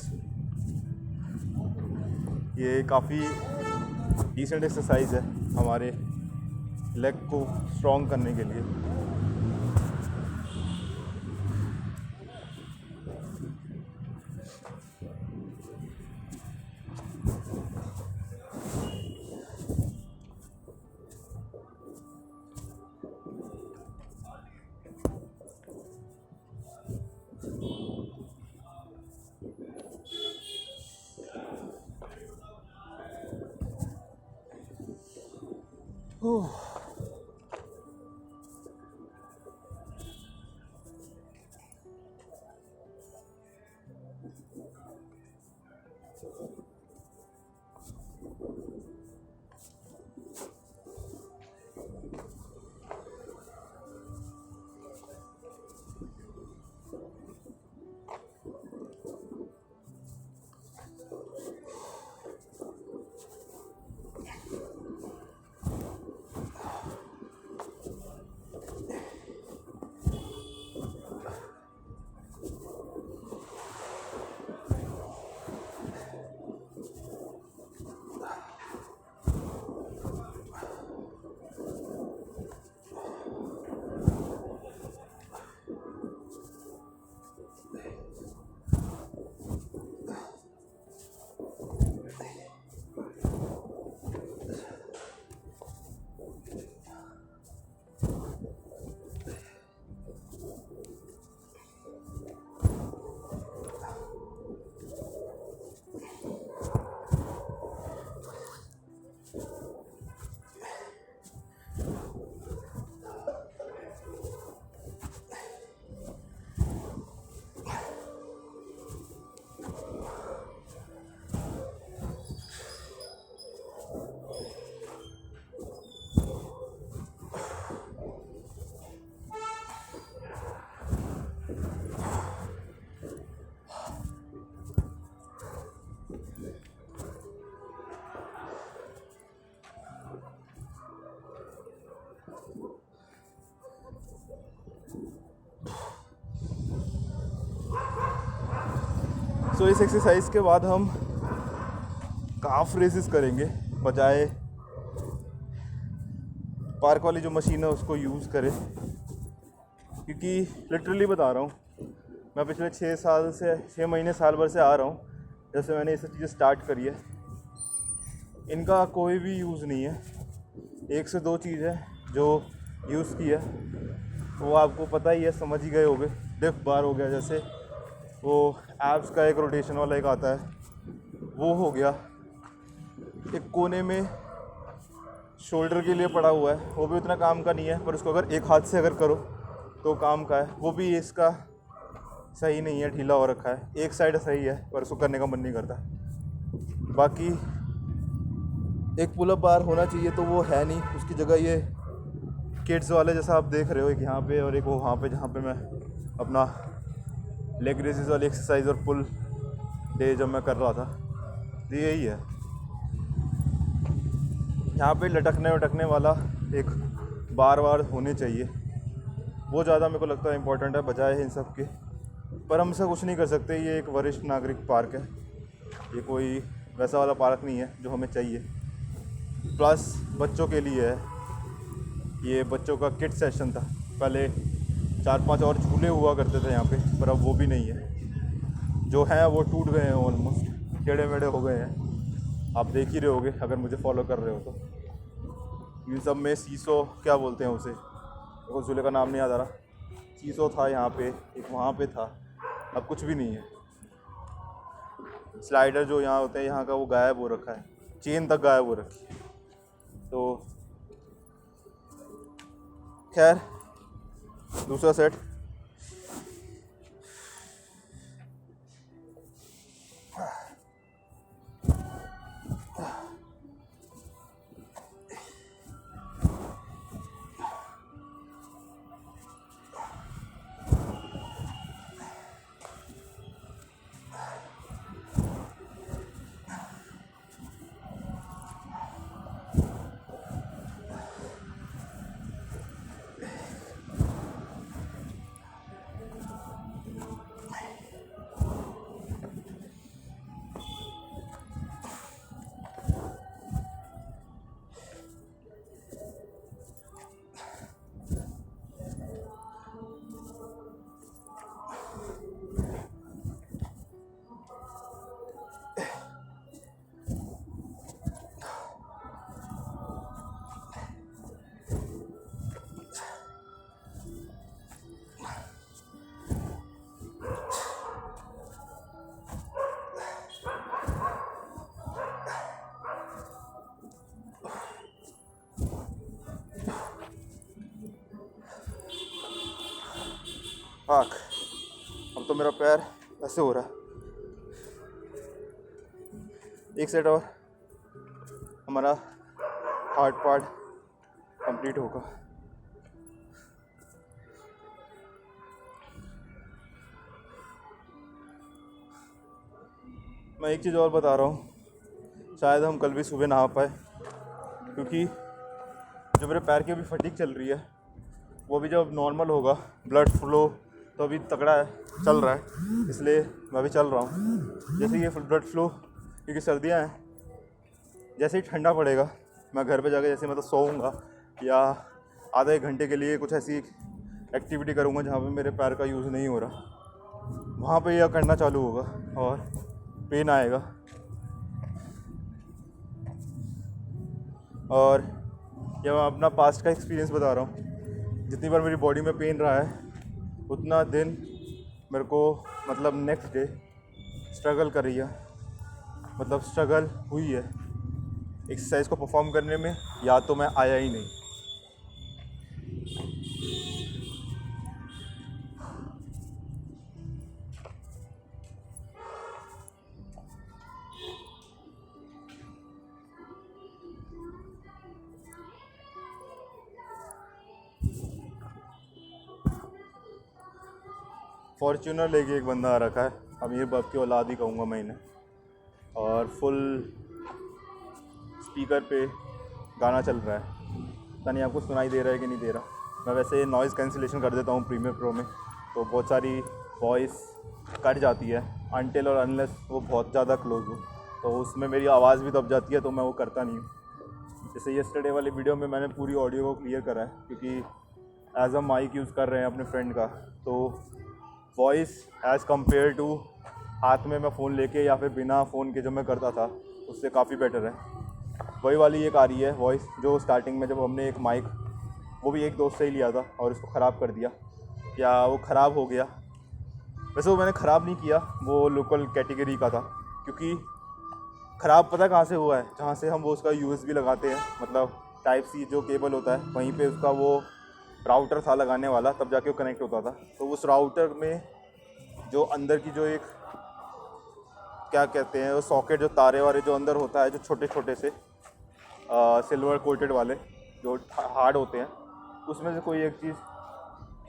ये काफ़ी डिसेंट एक्सरसाइज है हमारे लेग को स्ट्रॉन्ग करने के लिए. तो इस एक्सरसाइज के बाद हम काफ रेसेस करेंगे. बजाय पार्क वाली जो मशीन है उसको यूज़ करें, क्योंकि लिटरली बता रहा हूँ, मैं पिछले 6 महीने साल भर से आ रहा हूँ जब से मैंने ये सब चीज़ें स्टार्ट करी है. इनका कोई भी यूज़ नहीं है. 1 से 2 चीज़ है जो यूज़ की है, वो आपको पता ही है, समझ ही गए होगे. डिफ बार हो गया, जैसे वो एब्स का एक रोटेशन वाला एक आता है, वो हो गया. एक कोने में शोल्डर के लिए पड़ा हुआ है, वो भी उतना काम का नहीं है, पर उसको अगर एक हाथ से अगर करो तो काम का है. वो भी इसका सही नहीं है, ढीला हो रखा है. एक साइड सही है पर उसको करने का मन नहीं करता. बाकी एक पुल अप बार होना चाहिए, तो वो है नहीं. उसकी जगह ये किड्स वाले जैसा आप देख रहे हो, एक यहाँ पे और एक वो वहाँ पे, जहाँ पे मैं अपना लेग रेसेस वाली एक्सरसाइज और पुल डे जब मैं कर रहा था, तो यही है. यहाँ पे लटकने वाला एक बार होने चाहिए. वो ज़्यादा मेरे को लगता है इम्पोर्टेंट है, बजाय इन सब के पर हम इसका कुछ नहीं कर सकते। ये एक वरिष्ठ नागरिक पार्क है, ये कोई वैसा वाला पार्क नहीं है जो हमें चाहिए। प्लस बच्चों के लिए है, ये बच्चों का किड सेशन था। पहले 4-5 और झूले हुआ करते थे यहाँ पे, पर अब वो भी नहीं है। जो हैं वो टूट गए हैं, ऑलमोस्ट टेढ़े मेढ़े हो गए हैं। आप देख ही रहे होगे अगर मुझे फॉलो कर रहे हो तो। इन सब में सीसो क्या बोलते हैं उसे, देखो झूले का नाम नहीं याद आ रहा। सीसो था यहाँ पे, एक वहाँ पे था, अब कुछ भी नहीं है। स्लाइडर जो यहाँ होते हैं यहाँ का वो गायब हो रखा है, चेन तक गायब हो रखी है। तो खैर दूसरा सेट। आँख, अब तो मेरा पैर ऐसे हो रहा है। एक सेट और हमारा हार्ड पार्ट कंप्लीट होगा। मैं एक चीज़ और बता रहा हूँ, शायद हम कल भी सुबह नहा पाए, क्योंकि जो मेरे पैर की अभी फटीक चल रही है वो भी जब नॉर्मल होगा, ब्लड फ्लो तो अभी तगड़ा है, चल रहा है, इसलिए मैं भी चल रहा हूँ। जैसे ये ब्लड फ्लो, क्योंकि सर्दियाँ हैं, जैसे ही ठंडा पड़ेगा मैं घर पे जाके जैसे मतलब सोऊंगा या आधे एक घंटे के लिए कुछ ऐसी एक्टिविटी करूँगा जहाँ पे मेरे पैर का यूज़ नहीं हो रहा, वहाँ पे यह करना चालू होगा और पेन आएगा। और यह मैं अपना पास्ट का एक्सपीरियंस बता रहा हूँ, जितनी बार मेरी बॉडी में पेन रहा है उतना दिन मेरे को मतलब नेक्स्ट डे स्ट्रगल कर रही है, मतलब स्ट्रगल हुई है एक्सरसाइज को परफॉर्म करने में, या तो मैं आया ही नहीं। फॉर्च्यूनर लेके एक बंदा आ रखा है, अमीर बाप की औलाद ही कहूँगा मैं इन्हें, और फुल स्पीकर पे गाना चल रहा है। पता नहीं आपको सुनाई दे रहा है कि नहीं दे रहा। मैं वैसे नॉइज़ कैंसिलेशन कर देता हूँ प्रीमियर प्रो में, तो बहुत सारी वॉइस कट जाती है अनटिल और अनलेस वो बहुत ज़्यादा क्लोज हो, तो उसमें मेरी आवाज़ भी दब जाती है, तो मैं वो करता नहीं हूँ। जैसे येस्टरडे वाली वीडियो में मैंने पूरी ऑडियो को क्लियर करा है, क्योंकि एज अ माइक यूज़ कर रहे हैं अपने फ्रेंड का, तो वॉइस एज़ कम्पेयर टू हाथ में मैं फ़ोन लेके या फिर बिना फ़ोन के जो मैं करता था उससे काफ़ी बेटर है। वही वाली एक आ रही है वॉइस जो स्टार्टिंग में जब हमने एक माइक, वो भी एक दोस्त से ही लिया था और उसको ख़राब कर दिया, या वो ख़राब हो गया। वैसे वो मैंने ख़राब नहीं किया, वो लोकल कैटेगरी का था, क्योंकि ख़राब पता कहाँ से हुआ है, जहाँ से हम वो उसका USB लगाते हैं, मतलब टाइप सी जो केबल होता है वहीं पे उसका वो राउटर था लगाने वाला, तब जाके वो कनेक्ट होता था। तो उस राउटर में जो अंदर की जो एक क्या कहते हैं वो सॉकेट, जो तारे वारे जो अंदर होता है, जो छोटे छोटे से सिल्वर कोटेड वाले जो हार्ड होते हैं, उसमें से कोई एक चीज़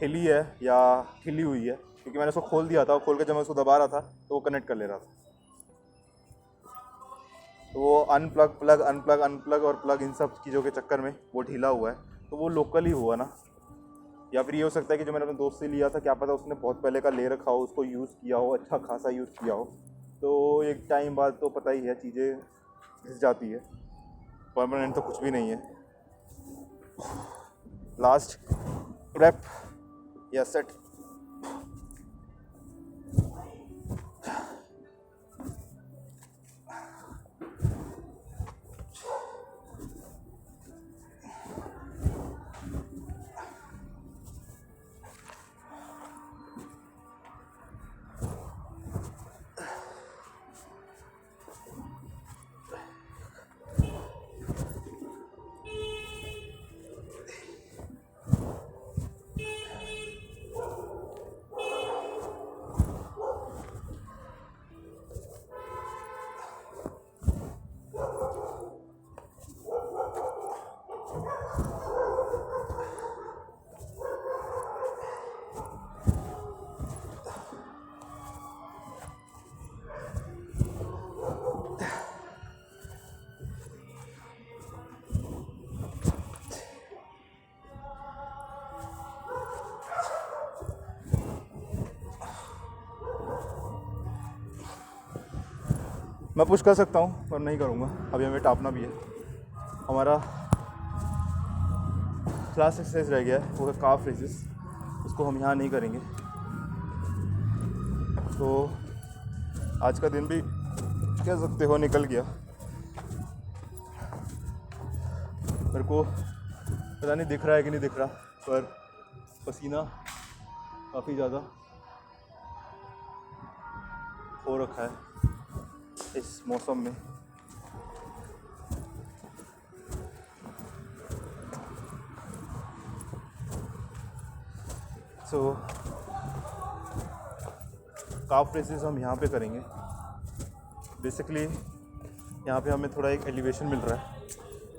हिली है या हिली हुई है, क्योंकि मैंने उसको खोल दिया था, और खोल के जब मैं उसको दबा रहा था तो वो कनेक्ट कर ले रहा था। तो वो अनप्लग और प्लग इन सब चीज़ों के चक्कर में वो ढीला हुआ है, तो वो लोकल ही हुआ ना, या फिर ये हो सकता है कि जो मैंने अपने दोस्त से लिया था, क्या पता उसने बहुत पहले का ले रखा हो, उसको यूज़ किया हो, अच्छा खासा यूज़ किया हो, तो एक टाइम बाद तो पता ही है चीज़ें घिस जाती है। परमानेंट तो कुछ भी नहीं है। लास्ट रैप या सेट। मैं पुश कर सकता हूँ पर नहीं करूँगा, अभी हमें टापना भी है। हमारा लास्ट एक्सरसाइज रह गया है, वो है काफ रेजेस। उसको हम यहाँ नहीं करेंगे। तो आज का दिन भी कह सकते हो निकल गया। मेरे को पता नहीं दिख रहा है कि नहीं दिख रहा, पर पसीना काफ़ी ज़्यादा हो रखा है इस मौसम में। सो काफ रेसेस हम यहाँ पे करेंगे। बेसिकली यहाँ पे हमें थोड़ा एक एलिवेशन मिल रहा है,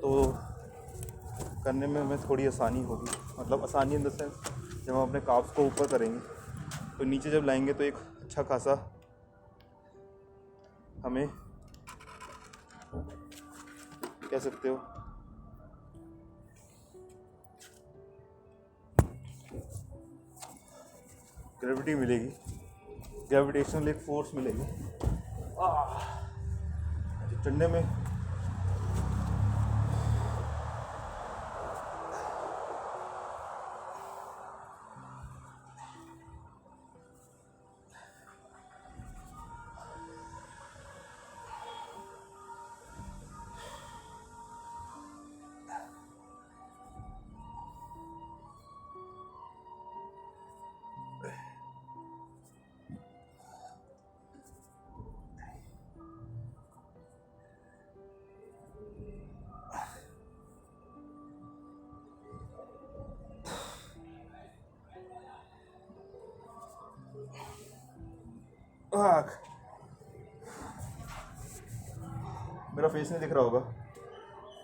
तो करने में हमें थोड़ी आसानी होगी। मतलब आसानी इन द सेंस, जब हम अपने काफ्स को ऊपर करेंगे तो नीचे जब लाएंगे तो एक अच्छा खासा हमें कह सकते हो ग्रेविटी मिलेगी, ग्रेविटेशनल एक फोर्स मिलेगी। चढ़ने में मेरा फेस नहीं दिख रहा होगा,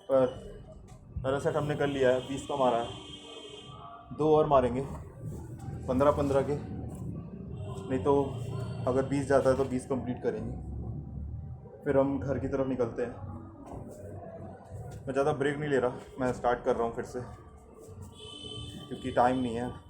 पर पहला सेट हमने कर लिया है। 20 का मारा है, 2 और मारेंगे 15-15 के। नहीं तो अगर 20 जाता है तो 20 कंप्लीट करेंगे, फिर हम घर की तरफ निकलते हैं। मैं ज़्यादा ब्रेक नहीं ले रहा, मैं स्टार्ट कर रहा हूँ फिर से, क्योंकि टाइम नहीं है।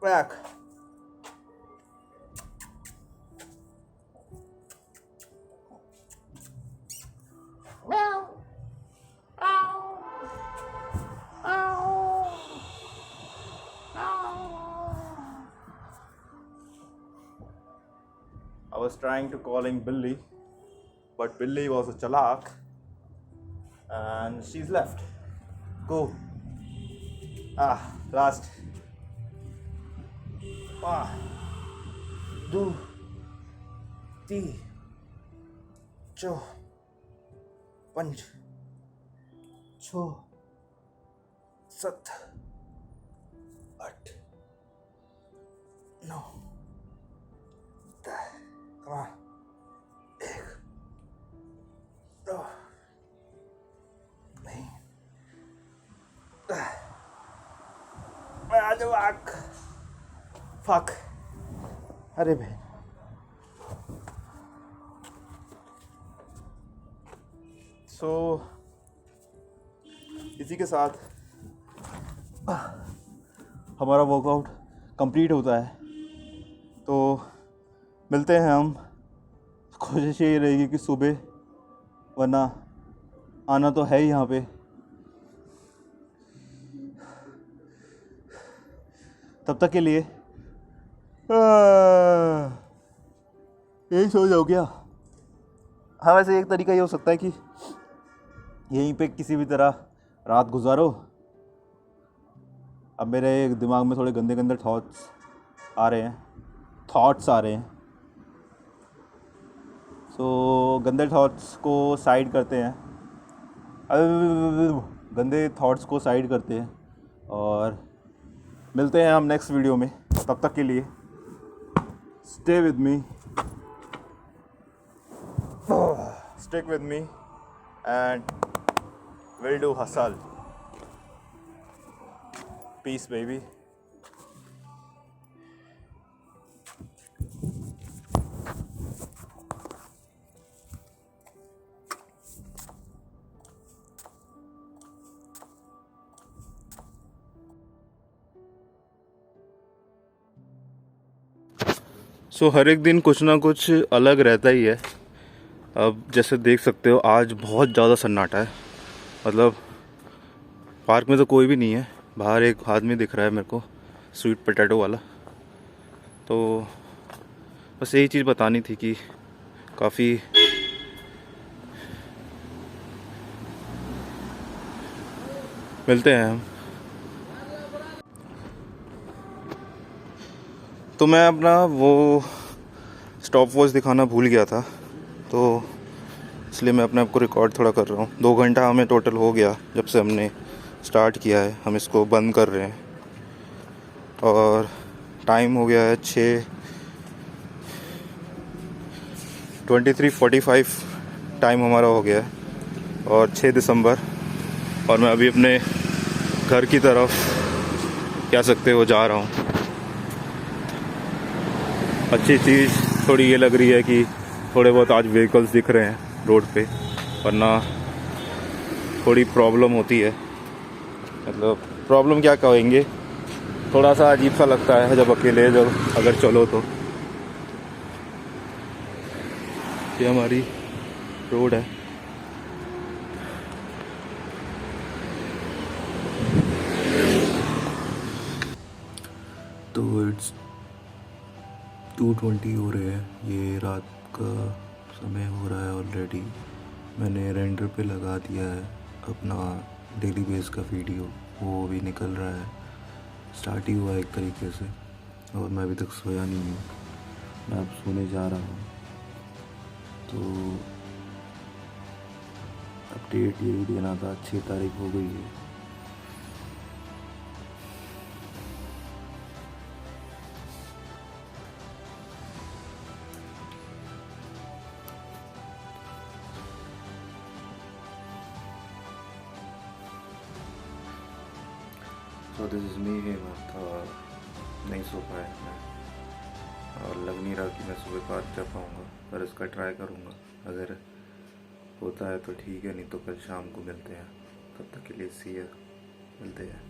Back. I was trying to calling Billy, but Billy was a chalak and she's left. Go. Last. 1, 2, 3, 4, 5, 6, 7, 8, No. Come on. एक, दो, नहीं, मैं आ जाऊँ आग, फक, अरे बहन। सो इसी के साथ हमारा वर्कआउट कंप्लीट होता है, तो मिलते हैं हम। कोशिश यही रहेगी कि सुबह, वरना आना तो है ही यहाँ पे। तब तक के लिए यही सो जाओ क्या? हाँ, वैसे एक तरीका ये हो सकता है कि यहीं पे किसी भी तरह रात गुजारो। अब मेरे दिमाग में थोड़े गंदे गंदे थॉट्स आ रहे हैं। सो गंदे थॉट्स को साइड करते हैं, और मिलते हैं हम नेक्स्ट वीडियो में। तब तक के लिए stay with me, stick with me and will do hustle. Peace, baby. सो हर एक दिन कुछ ना कुछ अलग रहता ही है। अब जैसे देख सकते हो, आज बहुत ज़्यादा सन्नाटा है। मतलब पार्क में तो कोई भी नहीं है। बाहर एक आदमी दिख रहा है मेरे को, स्वीट पोटैटो वाला। तो बस यही चीज़ बतानी थी कि काफ़ी मिलते हैं हम। तो मैं अपना वो स्टॉप वॉच दिखाना भूल गया था, तो इसलिए मैं अपने आप को रिकॉर्ड थोड़ा कर रहा हूँ। 2 घंटा हमें टोटल हो गया जब से हमने स्टार्ट किया है। हम इसको बंद कर रहे हैं और टाइम हो गया है 6:23:45 टाइम हमारा हो गया है, और 6 दिसंबर। और मैं अभी अपने घर की तरफ, कह सकते हो, जा रहा हूँ। अच्छी चीज़ थोड़ी ये लग रही है कि थोड़े बहुत आज व्हीकल्स दिख रहे हैं रोड पे, वरना थोड़ी प्रॉब्लम होती है। मतलब प्रॉब्लम क्या कहेंगे, थोड़ा सा अजीब सा लगता है जब अकेले अगर चलो तो। ये हमारी रोड है। तो इट्स 2:20 हो रहे हैं, ये रात का समय हो रहा है ऑलरेडी। मैंने रेंडर पे लगा दिया है अपना डेली बेस का वीडियो, वो भी निकल रहा है। स्टार्ट ही हुआ एक तरीके से, और मैं अभी तक सोया नहीं हूँ। मैं अब सोने जा रहा हूँ। तो अपडेट यही देना था, 6 तारीख हो गई है। तो दिस इज़ मी हेमंत, और नहीं सो पाया मैं, और लग नहीं रहा कि मैं सुबह पार्क जा पाऊँगा, पर इसका ट्राई करूँगा। अगर होता है तो ठीक है, नहीं तो कल शाम को मिलते हैं। तब तक के लिए सी यू, मिलते हैं।